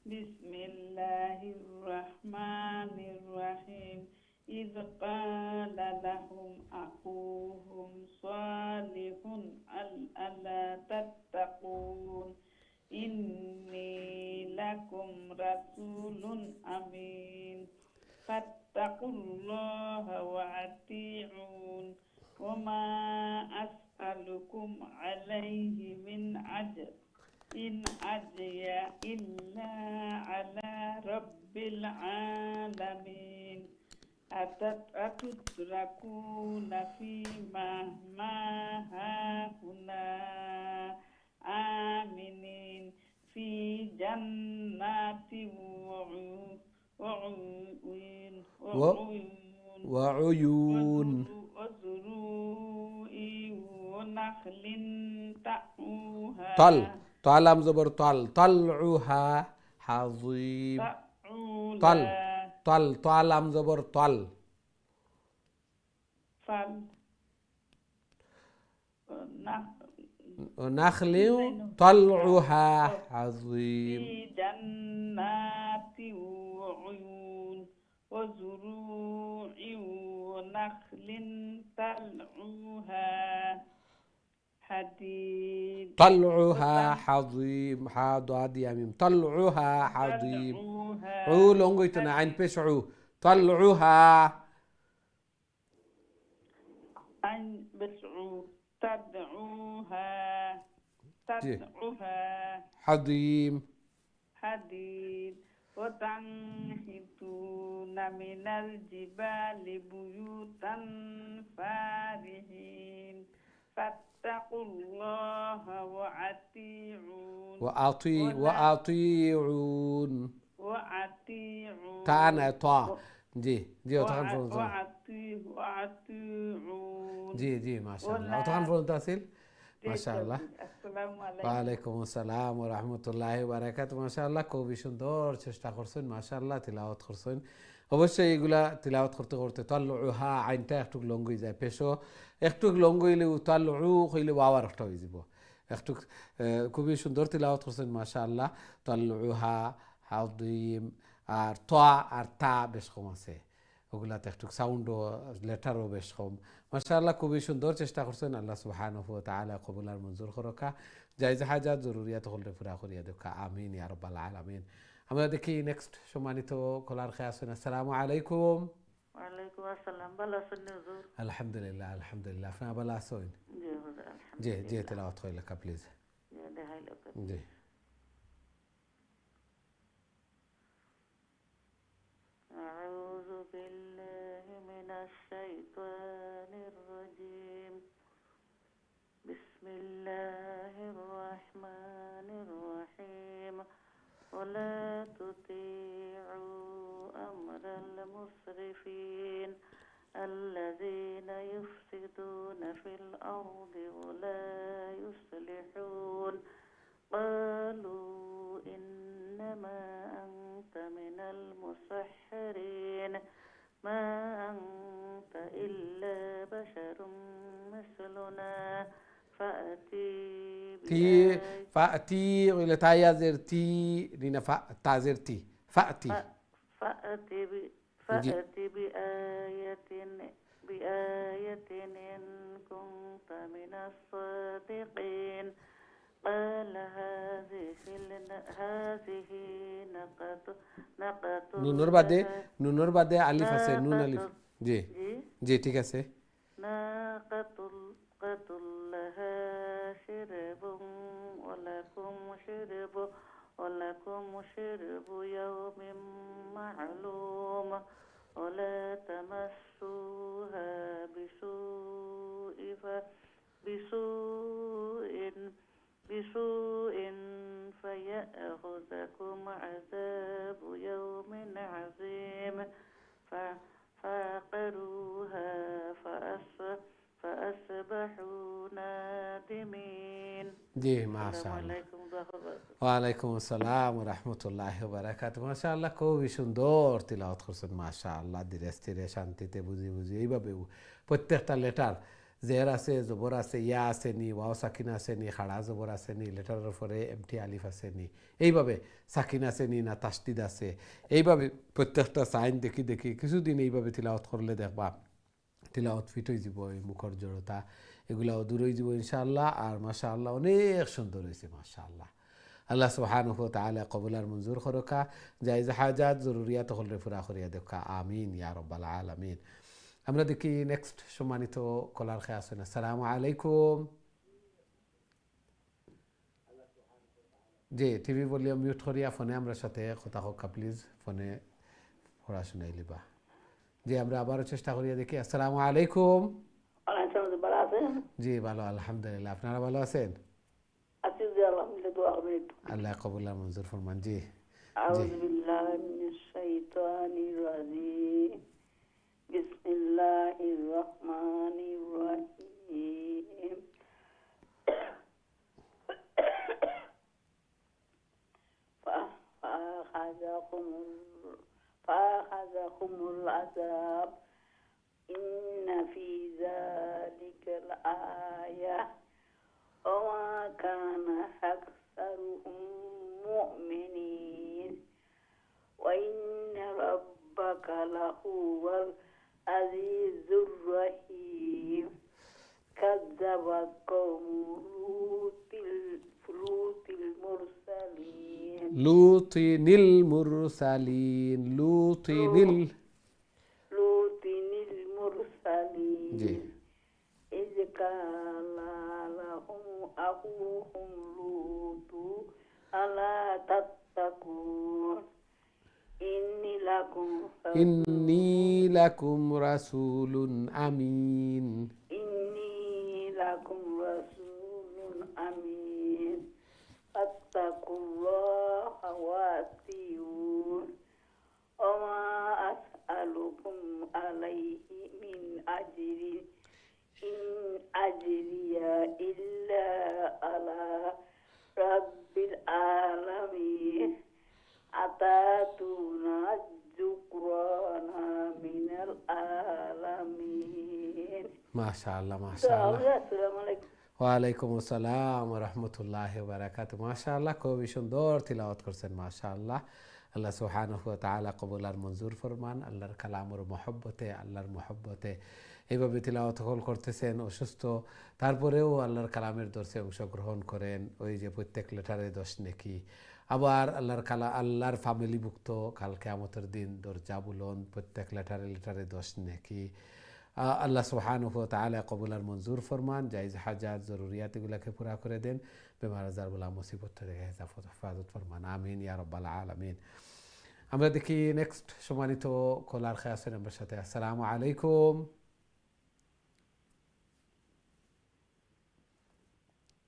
بسم الله الرحمن الرحيم. إذ قال لهم أخوهم صالح ألا تتقون. إني لكم رسول أمين فاتقوا الله وأطيعون. وما أسألكم عليه من أجر إن أجري إلا على رب العالمين. أتتركون فيما هاهنا آمنين في جنات وعيون وزروع ونخل طلعوها طالم زبر طلعوها حظيم. طالم زبر نخل طلعها عظيم. في جنات وعيون وزروع ونخل طلعوها حديد طلعها حظيم حاضاد يا ميم طلعها حظيم وتدعوها عو لونغيتنا عين بيش عو طلعها أن بسعو تدعوها حظيم حديد وتنحتون من الجبال بيوتا فارهين فاتقوا الله وأطيعون تانا طا جي وأطيعون جي ما شاء الله وتخان فرون تاسيل ما شاء الله السلام عليكم ওয়ালাইকুম আসসালাম ওয়া রাহমাতুল্লাহি ওয়া বারাকাতুহু মাশাআল্লাহ খুবই সুন্দর চেষ্টা করছেন মাশাআল্লাহ তিলাওয়াত করছেন অবশ্যই এগুলা তিলাওয়াত করতে করতে তাল্লুহা আইনটা একটু লং হয়ে যায় পেশো একটু লং হইলে তাল্লু হইলে ওয়াওয়ার একটা হয়ে যাব একটু খুবই সুন্দর তিলাওয়াত করছেন মাশাআল্লাহ তাল্লুহা হাদিম আর তা আর তা বেশ কম আছে ওগুলাতে একটু সাউন্ডও লেটারও বেশ কম মাশাআল্লাহ খুবই সুন্দর চেষ্টা করছেন আল্লাহ সুবহানাহু ওয়া তাআলা কবুল আর মঞ্জুর করুকা জায়েজ হাজাত জরুরিয়াত হলে পুরা করিয়া দেখা আমিন ইয়া রাব্বাল আলামিন আমরা দেখি নেক্সট সম্মানিত কলার খেয়ে আসেন আসসালামু আলাইকুম ওয়ালাইকুম আসসালাম ভালো আছেন হুজুর আলহামদুলিল্লাহ আলহামদুলিল্লাহ আপনি ভালো আছেন জি হুজুর জি জি তেলাওয়াত কইলা কা প্লিজ জি أعوذ بالله من الشيطان الرجيم بسم الله الرحمن الرحيم ولا تطيعوا أمر المسرفين الذين يفسدون في الأرض ولا يصلحون قالوا إنما أنت من المسحرين ما أنت إلا بشر مثلنا فأتي إلى تايزر تي لنا تازر تي فأتي بآية إن كنت من الصادقين قال هذه ناقة নুনের বাদে আলিফ আছে নুন আলিফ জি জি ঠিক আছে ناقة لها شرب ولكم شرب يوم معلوم ولا تمسوها بسوء فيأخذكم عذاب يوم عظيم فعقروها فأصبحوا نادمين জি মাশাআল্লাহ ওয়ালাইকুম আসসালাম ওয়া রাহমাতুল্লাহি ওয়া বারাকাতুহু মাশাআল্লাহ খুবই সুন্দর তিলাওয়াত করছেন মাশাআল্লাহ ধীরে স্থিরে শান্তিতে বুঝি বুঝি এইভাবে প্রত্যেকটা লেটার জের আছে জবর আছে ইয়া আছে নি ওয়াও সাকিনা আছে নি খাড়া জবর আছে নি লেটারের উপরে এমটি আলিফ আছে নি এইভাবে সাকিন আছে নি না তাসদিদ আছে এইভাবে প্রত্যেকটা সাইন দেখি দেখি কিছুদিন এইভাবে তিলাওয়াত করলে দেখবা তিলাওয়াত ফিট হয়ে যাব এই মুখর জড়তা এগুলাও দূর হয়ে যাব ইনশাআল্লাহ আর মাশাআল্লাহ অনেক সুন্দর হয়েছে মাশাআল্লাহ আল্লাহ সুবহানাহু ওয়া তাআলা কবুল আর মঞ্জুর করুকা জায়েজ হাজাত জরুরিয়াত হলে পুরা করিয়া দেখা আমিন ইয়া রাব্বাল আলামিন আমরা দেখি নেক্সট সম্মানিত কলার খেয়ে আসেন আসসালামু আলাইকুম জি টিভি ভলিউম মিউট করিয়া ফোনে আমরা সাথে কথা হোক প্লিজ ফোনে পড়া শুনাই লিবা জি আমরা আবারও চেষ্টা করিয়া দেখি আসসালামু আলাইকুম জি ভালো আলহামদুলিল্লাহ আপনারা ভালো আছেন আল্লাহ কবুল আর মঞ্জুর ফরমান জি أعوذ بالله من الشيطان الرجيم بسم الله الرحمن الرحيم فأخذكم العذاب إن في ذلك الآية وما كان أكثرهم مؤمنين وإن ربك لهو العزيز الرحيم كذب كذب قوم لوط المرسلين لوط المرسلين لوط المرسلين जी إذ قال لهم أخوهم لوط ألا تتقون إني لكم رسول أمين فاتقوا الله وأطيعون وما أسألكم عليه من أجر إن أجري إلا على رب العالمين أتاتون الذكران من العالمين ما شاء الله ما شاء الله السلام عليكم ওয়ালাইকুম আসসালাম ওয়া রাহমাতুল্লাহি ওয়া বারাকাতুহু মাশাআল্লাহ খুবই সুন্দর তিলাওয়াত করছেন মাশাআল্লাহ আল্লাহ সুবহানাহু ওয়া তাআলা কবুল আর মঞ্জুর ফরমান আল্লাহর কালামের মহব্বতে এইভাবে তিলাওয়াত করতেছেন অসুস্থ তারপরেও আল্লাহর কালামের দর্শে অংশগ্রহণ করেন ওই যে প্রত্যেক লেটারে 10 নেকি আবার আল্লাহর ফ্যামিলিভুক্ত কাল কিয়ামতের দিন দরজা বুলন্দ প্রত্যেক লেটারে 10 নেকি আল্লাহ সুবহানাহু ওয়া তাআলা কবুল আর মঞ্জুর ফরমান জায়েজ হাজাত জরুরিয়াত এগুলোকে পুরা করে দেন বেমার আজার বলা মুসিবত থেকে হেফাজত ফরমান আমিন ইয়া রাব্বাল আলামিন আমরা দেখি নেক্সট সম্মানিত কলার খেয়ে আছেন আমার সাথে আসসালামু আলাইকুম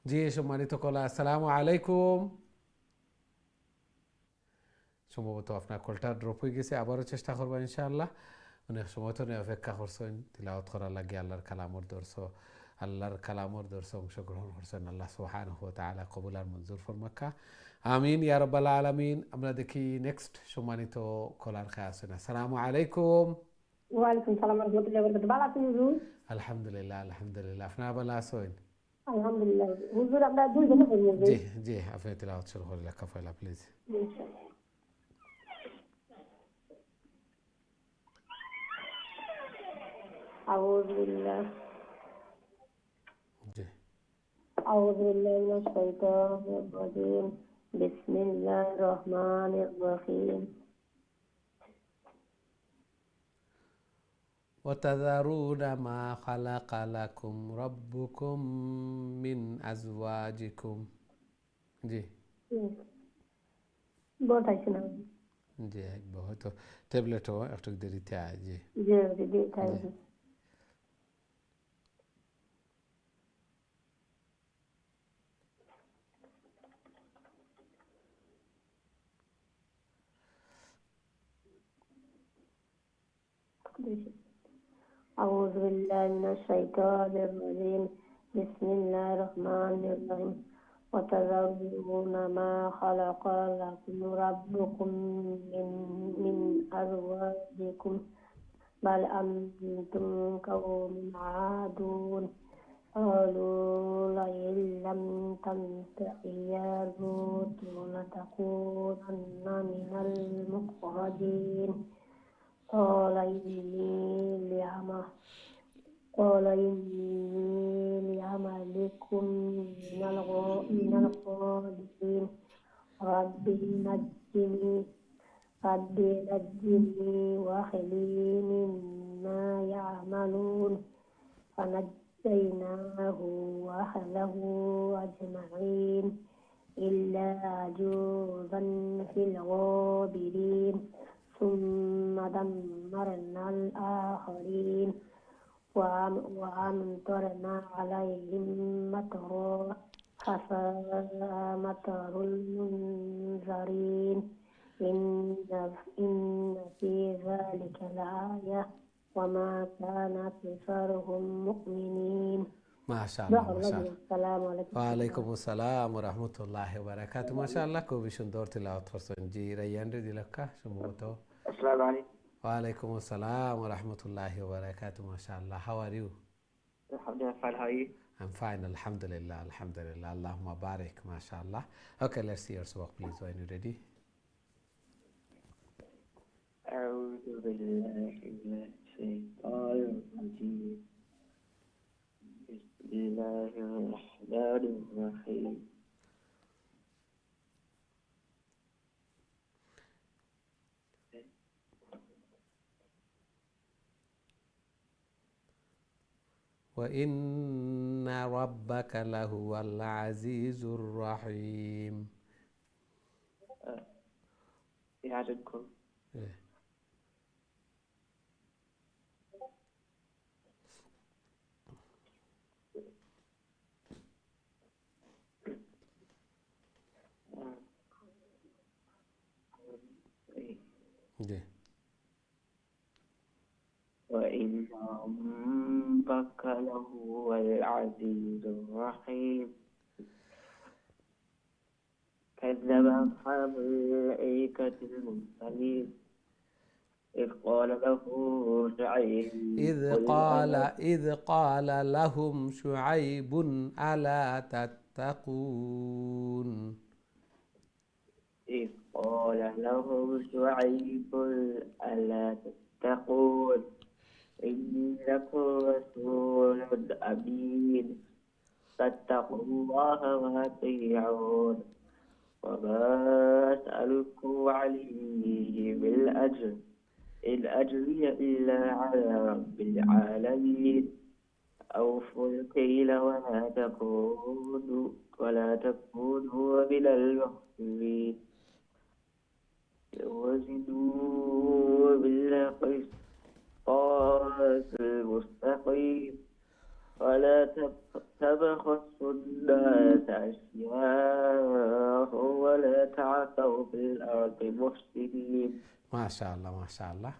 জি সম্মানিত কলা আসসালামু আলাইকুম সম্ভবত আপনার কলটা ড্রপ হয়ে গেছে আবারও চেষ্টা করবো ইনশাআল্লাহ অনেক সময় তো অপেক্ষা করছেন তিলাওয়াত করার লাগে আল্লাহর কালামর দর্শ অংশগ্রহণ করছেন আল্লাহ সুবহানাহু ওয়া তাআলা কবুল আর মঞ্জুর ফরমাক্কা আমিন ইয়া রাব্বাল আলামিন আমরা দেখি নেক্সট সম্মানিত কলার খেয়ে আছেন আসসালামু আলাইকুম ওয়া আলাইকুম সালাম ওয়া রাহমাতুল্লাহি ওয়া বারাকাতুহু ভালো আছেন হুজুর আলহামদুলিল্লাহ আপনারা ভালো আছেন আলহামদুলিল্লাহ হুজুর আমরা দুইজনে পড়ি জি জি আপনি তিলাওয়াত শুরু করলে কাফাইলা প্লিজ ইনশাআল্লাহ أعوذ بالله من الشيطان الرجيم بسم الله الرحمن الرحيم وتذرون ما خلق لكم ربكم من أزواجكم জি बहुत अच्छे नाम জি बहुत ট্যাবলেট একটু দেরিতে আয় জি जी जी थैंक यू أعوذ بالله من الشيطان الرجيم بسم الله الرحمن الرحيم وتذرون ما خلق لكم ربكم من أزواجكم بل أنتم قوم عادون قالوا لئن لم تنته يا لوط لتكونن من المخرجين قال إني لعملكم من القالين رب نجني وأهلي مما يعملون فنجيناه وأهله أجمعين إلا عجوزا في الغابرين ثم دمرنا الآخرين وأمطرنا عليهم مطرا فساء مطر المنذرين إن في ذلك لآية وما كان أكثرهم مؤمنين ما شاء الله ما شاء الله السلام عليكم ওয়ালাইকুম আসসালাম ওয়া রাহমাতুল্লাহি ওয়া বারাকাতুহু মাশাআল্লাহ খুবই সুন্দর তিলাওয়াত করছেন জি রায়ান দিলাক্কা সম্ভবত আসসালামু আলাইকুম ওয়ালাইকুম আসসালাম ওয়া রাহমাতুল্লাহি ওয়া বারাকাতুহু মাশাআল্লাহ how are you alhamdulillah fine how are you I'm fine alhamdulillah Allahumma barik mashallah okay let's see your work please when you ready أعوذ بالله من الشيطان الرجيم بسم الله الرحمن الرحيم وإن ربك لهو العزيز الرحيم. يعدكم وإن ربك لهو العزيز الرحيم كذب أصحاب الأيكة المرسلين إذ قال لهم شعيب ألا تتقون. إذ قال لهم شعيب ألا تتقون إني لكم رسول أمين فاتقوا الله وأطيعون وما أسألكم عليه من أجر إن أجري إلا على رب العالمين أوفوا الكيل ولا تكونوا من المخسرين وزنوا بالقسطاس المستقيم ولا تبخسوا الناس أشياءهم ولا تعثوا في الأرض مفسدين. ما شاء الله ما شاء الله.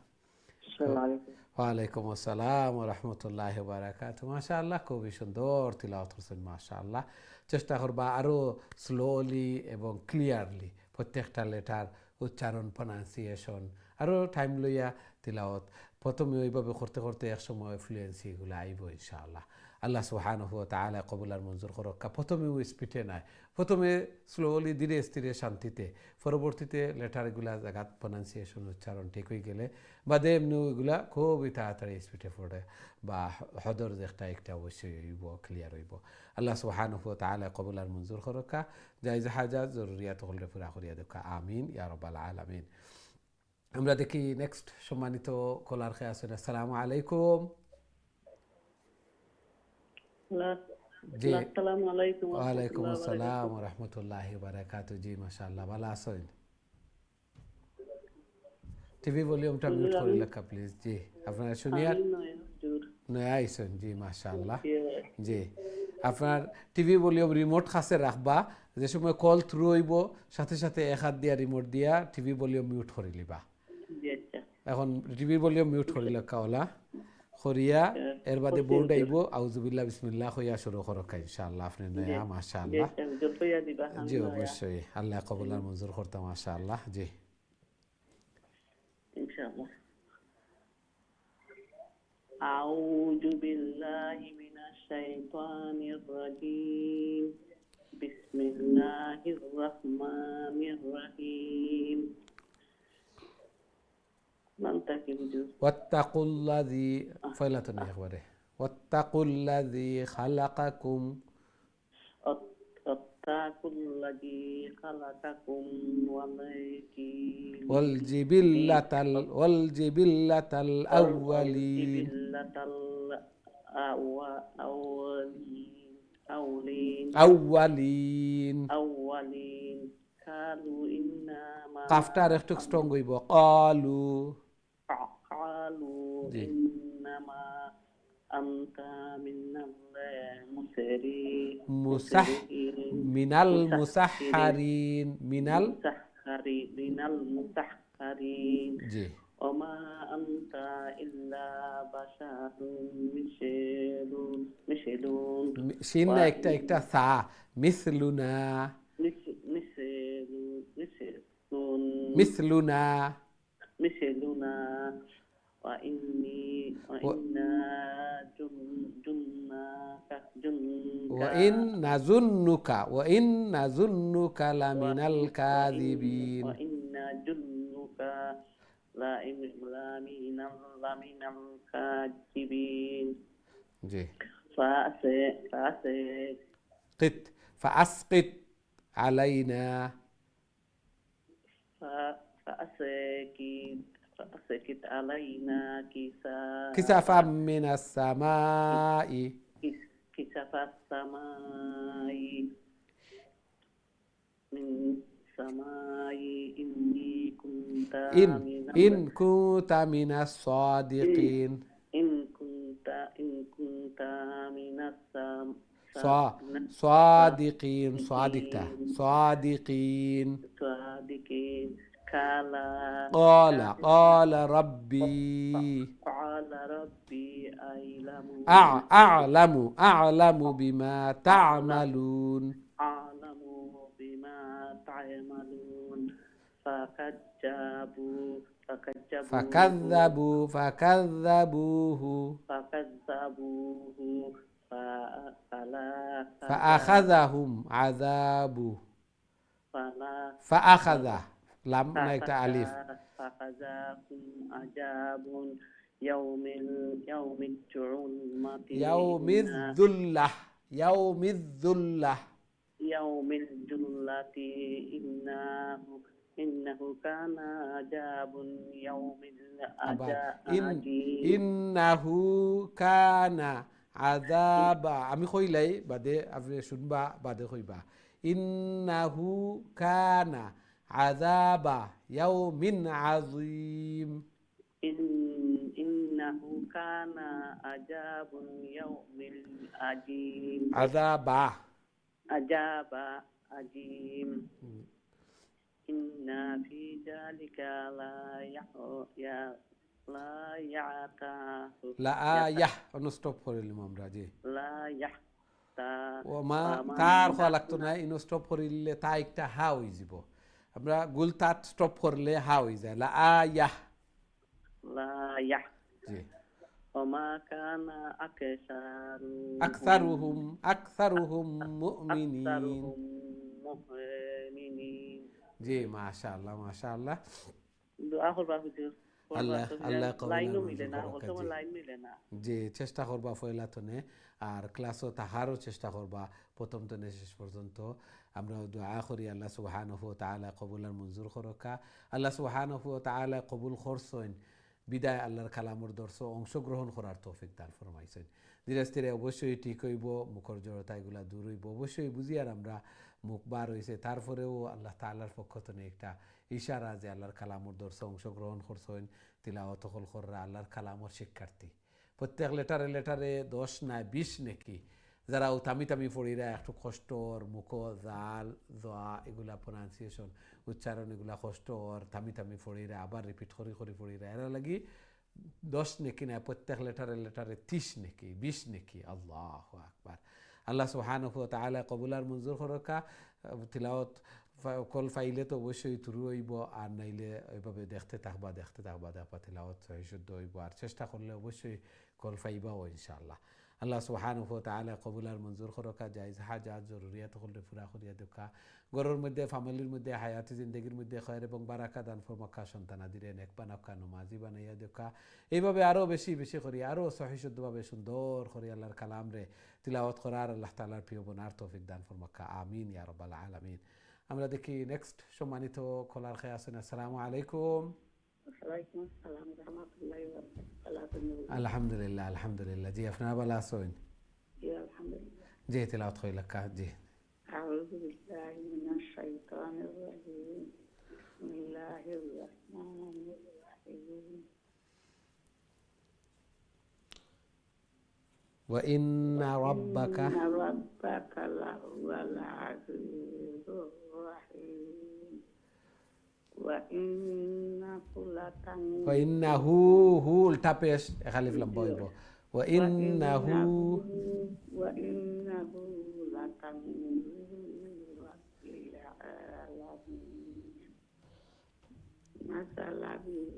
السلام عليكم. ওয়ালাইকুম আসসালাম ওয়া রাহমাতুল্লাহি ওয়া বারাকাতুহু। মাশাআল্লাহ, খুবই সুন্দর তিলাওয়াত করছেন মাশাআল্লাহ। চেষ্টা করবা আরও স্লোলি এবং ক্লিয়ারলি প্রত্যেকটা লেটার উচ্চারণ, প্রনাউন্সিয়েশন আরও টাইম লইয়া তিলাওয়াত প্রথমে ওইভাবে করতে করতে একসময় ফ্লুয়েন্সি এগুলো আইব ইনশাআল্লাহ। আল্লাহ সুবহানাহু ওয়া তাআলা কবুল আর মঞ্জুর করক্কা। প্রথমে ওই স্পিডে নাই, প্রথমে স্লোলি ধীরে স্থিরে শান্তিতে, পরবর্তীতে লেটারগুলা জায়গাত প্রনাউন্সিয়েশন উচ্চারণ ঠিক হয়ে গেলে বাদে এমনি ওইগুলা খুবই তাড়াতাড়ি স্পিডে পড়ে বা হদর একটা একটা অবশ্যই হইব, ক্লিয়ার হইব। আল্লাহ সুবহানাহু ওয়া তাআলা কবুল আর মঞ্জুর করক্কা। জায়েজ হাজাত জরুরিয়াত হলে পুরা করিয়া দেখা, আমিন ইয়া রাব্বাল আলামিন। আমরা দেখি নেক্সট সম্মানিত কলার খেয়ে আছেন। আসসালামু আলাইকুম। জি, ওয়ালাইকুম আসসালাম ওয়া রাহমাতুল্লাহি ওয়া বারাকাতুহু। জি মাশাআল্লাহ, ভালো আছেন? টিভি ভলিউমটা মিউট করে লেখা প্লিজ। জি, আপনারা শুনিয়া নয়া আইছেন। জি মাশাআল্লাহ। জি, আপনার টিভি ভলিউম রিমোট কাছে রাখবা, যে সময় কল থ্রু হইব সাথে সাথে এক হাত দিয়া রিমোট দিয়া টিভি ভলিউম মিউট করে লিবা। এখন টিভি ভলিউম মিউট করে লেখা ওলা খরিয়া এর বাদে বোর্ড আইব, আউযুবিল্লাহ বিসমিল্লাহ হইয়া শুরু করকা ইনশাআল্লাহ। আপনি নয়া মাশাআল্লাহ। জি অবশ্যই, আল্লাহ কবুল আর মঞ্জুর করতে মাশাআল্লাহ। জি ইনশাআল্লাহ। আউযু বিল্লাহি মিনাশ শাইতানির রাজীম। বিসমিল্লাহির রাহমানির রাহিম। واتقوا الذي فلتن يا اخواني واتقوا الذي خلقكم والجبلة الأولين قالوا إنما قافتار اختك سترونغ يبو قالوا إنما أنت من المسحرين من المسحرين جي وما أنت إلا بشر مثلون شينا اكتا ثا مثلنا وإن نظنك لمن الكاذبين جي فأسقط علينا فأسكت علينا كسفا من السماء كسف السماء من السماء إن كنت من الصادقين إن كنت من صادقين قال ربي أعلم بما تعملون فكذبوه فأخذهم عذاب فأخذ لم نكتب ألف فأخذهم عذاب يوم الظلمة يوم الذلة إنه كان عذاب يوم إنه كان عذاب আমি কইলাই বাদে আপনি শুনবা বাদে কইবা إنه كان عذاب يوم عظيم إنه كان عذاب يوم عظيم عذاب عظيم إن في ذلك لآية ونستوب করিলাম আমরা জি لا يحتا ওমা তার খলাকতো না ইনো স্টপ করিলে তা একটা হা হই যাব আমরা গুলতাত স্টপ করলে হা হই যায় লাআয়া জি وما كان أكثرهم مؤمنين জি মাশাআল্লাহ দোয়া করবা হুজুর আল্লাহ লাইনও মিলে না বর্তমান লাইন মিলে না জি চেষ্টা করবা ফয়লাতনে আর ক্লাসও তাহারও চেষ্টা করবা প্রথম থেকে শেষ পর্যন্ত আমরা দোয়া করি আল্লাহ সুবহানাহু ওয়া তাআলা কবুল আর মঞ্জুর করকা আল্লাহ সুবহানাহু ওয়া তাআলা কবুল করছেন বিদায় আল্লাহর কালামর দর্শ অংশগ্রহণ করার তৌফিক দান ফরমাইছেন ধীরে ধীরে অবশ্যই ঠিক হইব মুখর জড়তা এগুলা দূর হইব অবশ্যই বুঝি আর আমরা মুখ বার হয়েছে তারপরেও আল্লাহ তাআলার পক্ষ থেকে একটা ইশারা যে আল্লাহর কালামর দর্শ অংশগ্রহণ করছেন তিলাওয়াত কররা আল্লাহর কালামর শিক্ষার্থী প্রত্যেক লেটারে 10 না 20 নাকি যারা তামি পড়িরা একটু কষ্টর মুখ জাল জোয়া এগুলা প্রনাউন্সিয়েশন উচ্চারণ এগুলা কষ্টর তামি পড়িরা আবার রিপিট করি পড়িরা এরা লাগি 10 নাকি না প্রত্যেক লেটারে 30 নাকি 20 নাকি আল্লাহু আকবার আল্লাহ সুবহানাহু ওয়া তাআলা কবুল আর মঞ্জুর করকা তিলাওয়াত কল ফাইলে তো অবশ্যই শুরু হইব আর নাইলে ওইভাবে দেখতে থাকবা তিলাওয়াত শুদ্ধ হইব আর চেষ্টা করলে অবশ্যই কল ফাইবাও ইনশাআল্লাহ আল্লাহ সুবহানাহু ওয়া তাআলা কবুল আর মঞ্জুর করকা জায়েজ হাজাত জরুরিয়াত করলে পুরা করিয়া দেখা ঘরের মধ্যে ফ্যামিলির মধ্যে হায়াতি জিন্দেগির মধ্যে খয়র এবং বারাকা দান ফরমাকা সন্তানাদিরে নেক বানাকা নমাজি বানাইয়া দেখা এইভাবে আরো বেশি করি আরো সহিহ শুদ্ধভাবে সুন্দর করে আল্লাহর কালাম রে তিলাওয়াত করার আল্লাহ তাআলার প্রিয় বনার তৌফিক দান ফরমাকা আমিন ইয়া রাব্বাল আলামিন আমরা দেখি নেক্সট সম্মানিত খোলার খেয়ে আছেন আসসালামু আলাইকুম আলহামদুলিল্লাহ জি আপনারা ভালো আছেন জি তিলাওয়াত কইলাকা জি أعوذ بالله من الشيطان الرجيم بسم الله الرحمن الرحيم وإن ربك لهو العزيز الرحيم وإنه هو التابيش خليف لمبويبو وإنه لتنزيل رب العالمين نزل به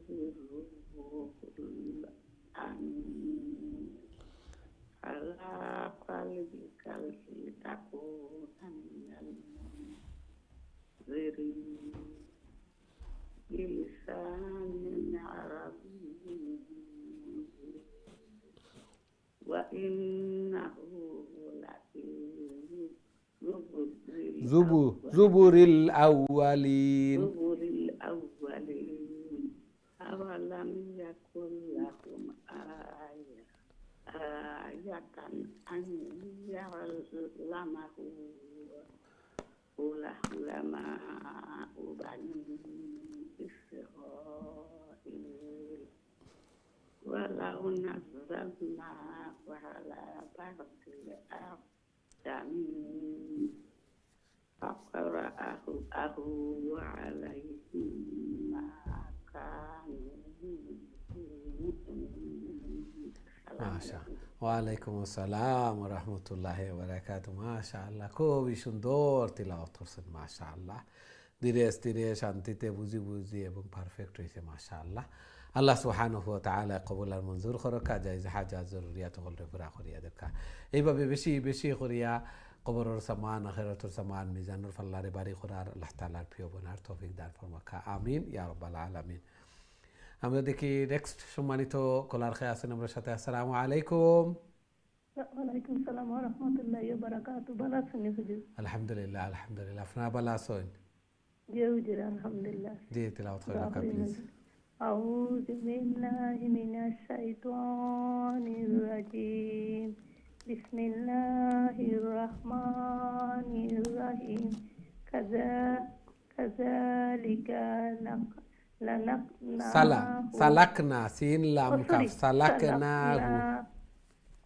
الروح الأمين على قلبك لتكون من المنذرين بلسان عربي وإنه لفي জুবুরিল আউয়ালিন زبر الأولين أولم يكن لهم آية أن يعلمه علماء بني إسرائيل ولو نزلناه على بعض الأعجمين فقرأه عليهم ما كانوا মাশা ওয়ালাইকুম আসসালাম ওয়া রাহমাতুল্লাহি ওয়া বারাকাতুহু মাশাআল্লাহ খুবই সুন্দর তিলাওয়াত করছেন মাশাআল্লাহ ধীরে স্থিরে শান্তিতে বুঝি বুঝি এবং পারফেক্ট হয়েছে মাশাআল্লাহ আল্লাহ সুবহানাহু ওয়া তাআলা কবুল আর মঞ্জুর করকা জায়েজ হাজাত জরুরিয়াত হলরে পুরা করিয়া দেখা এইভাবে বেশি বেশি করিয়া কবরের সামান আখিরাতের সামান মিজানুর ফাল্লারে বাড়ি করার আল্লাহ তাআলার প্রিয় বনার তৌফিক দান ফরমাকা আমিন ইয়া রাব্বাল আলামিন আমরা দেখি নেক্সট সম্মানিত কলার খেয়ে আছেন আমার সাথে আসসালামু আলাইকুম ওয়ালাইকুম সালাম ওয়া রাহমাতুল্লাহি ওয়া বারাকাতুহু ভালো আছেন হুজুর আলহামদুলিল্লাহ আলহামদুলিল্লাহ আপনারা ভালো আছেন জি হুজুর আলহামদুলিল্লাহ জি তেলাওয়াত করেন প্লিজ আউযু বিল্লাহি মিনাশ শাইতানির রাজিম বিসমিল্লাহির রহমানির রহিম কাযালিকা সালাকনা সিন লাম কাফ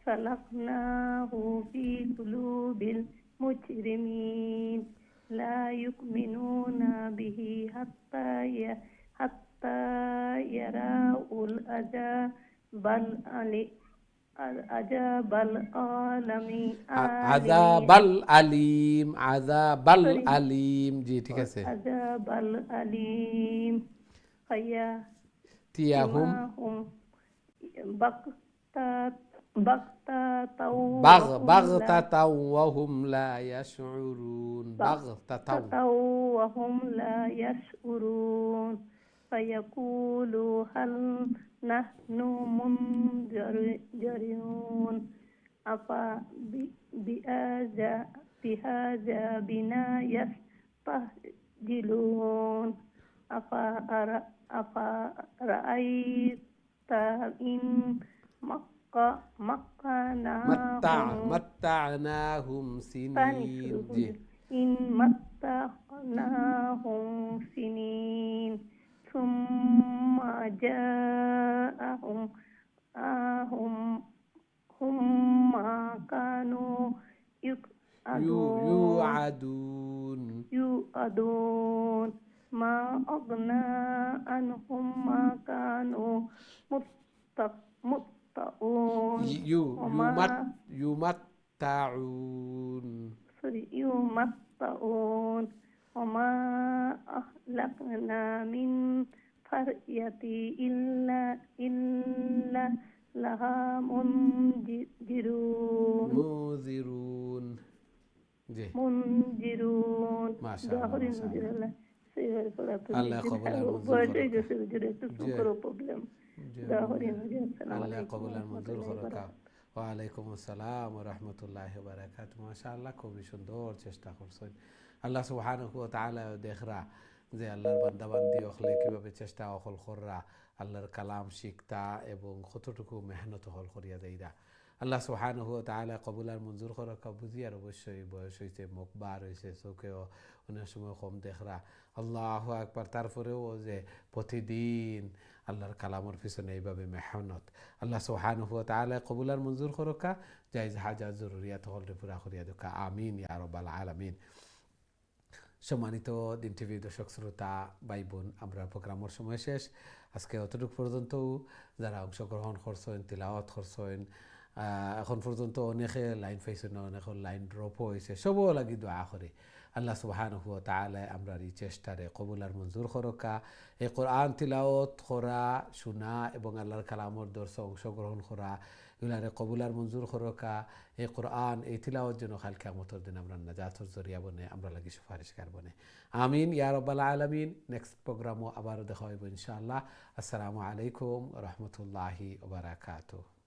সালাকনাহু ফি কুলুবিল মুজরিমিন লা ইউমিনুনা বিহি হাত্তা ইয়ারাউল আযাবাল আলিম জি ঠিক আছে আযাবাল আলিম তিয়াহুম বাগতাতাও ওয়া হুম লা ইয়াশউরুন فيقولوا هل نحن منذرون بهذا بنا يستعجلون أفرأيت إن متعناهم سنين ثم جاءهم ما كانوا يوعدون ما أغنى عنهم ما كانوا يمتعون وما أهلكنا من قرية إلا لها منذرون ما شاء الله আল্লাহ কবুল আর মঞ্জুর করুকা ওয়ালাইকুম আসসালাম ওয়া রাহমাতুল্লাহি ওয়া বারাকাতুহু মাশাআল্লাহ খুবই সুন্দর চেষ্টা করছেন আল্লাহ সুবহানাহু ওয়া তাআলা দেখরা যে আল্লাহর বান্দা বান্দি হলে কিভাবে চেষ্টা অকল কররা আল্লাহর কালাম শিখতা এবং কতটুকু মেহনত হল করিয়া দেইরা আল্লাহ সুবহানাহু ওয়া তাআলা কবুল আর মঞ্জুর করুকা বুঝি আর অবশ্যই বয়স হইছে মুখ বার হইছে চোখেও অনেক সময় কম দেখরা আল্লাহু আকবার তারপরেও যে প্রতিদিন আল্লাহর কালামের পিছনে এইভাবে মেহনত আল্লাহ সুবহানাহু ওয়া তাআলা কবুল আর মঞ্জুর করুকা জায়েজ হাজাত জরুরিয়াত হলরে পুরা করিয়া দেখা আমিন ইয়া রাব্বাল আলামিন সম্মানিত দিন টিভি দর্শক শ্রোতা ভাই বোন আমরা প্রোগ্রামের সময় শেষ আজকে অতটুকু পর্যন্ত যারা অংশগ্রহণ করছেন তিলাওয়াত করছেন এখন পর্যন্ত অনেকে লাইন পাইছেন অনেকে লাইন ড্রপ হয়েছে সবও লাগি দোয়া করে আল্লাহ সুবহানাহু ওয়া তাআলা আমরা এই চেষ্টারে কবুল আর মঞ্জুর করুকা এই কোরআন তিলাওয়াত করা শোনা এবং আল্লাহর কালামের দর্শে অংশগ্রহণ করা এগুলারে কবুল আর মঞ্জুর করুকা এই কোরআন এই তিলাওয়াত যেন কাল কিয়ামতের দিন আমরা নাজাতের জরিয়া বনে আমরা লাগি সুপারিশকার বনে আমিন ইয়া রাব্বাল আলামিন নেক্সট প্রোগ্রামও আবার দেখা হইব ইনশাআল্লাহ আসসালামু আলাইকুম ওয়া রাহমাতুল্লাহি ওয়া বারাকাতুহু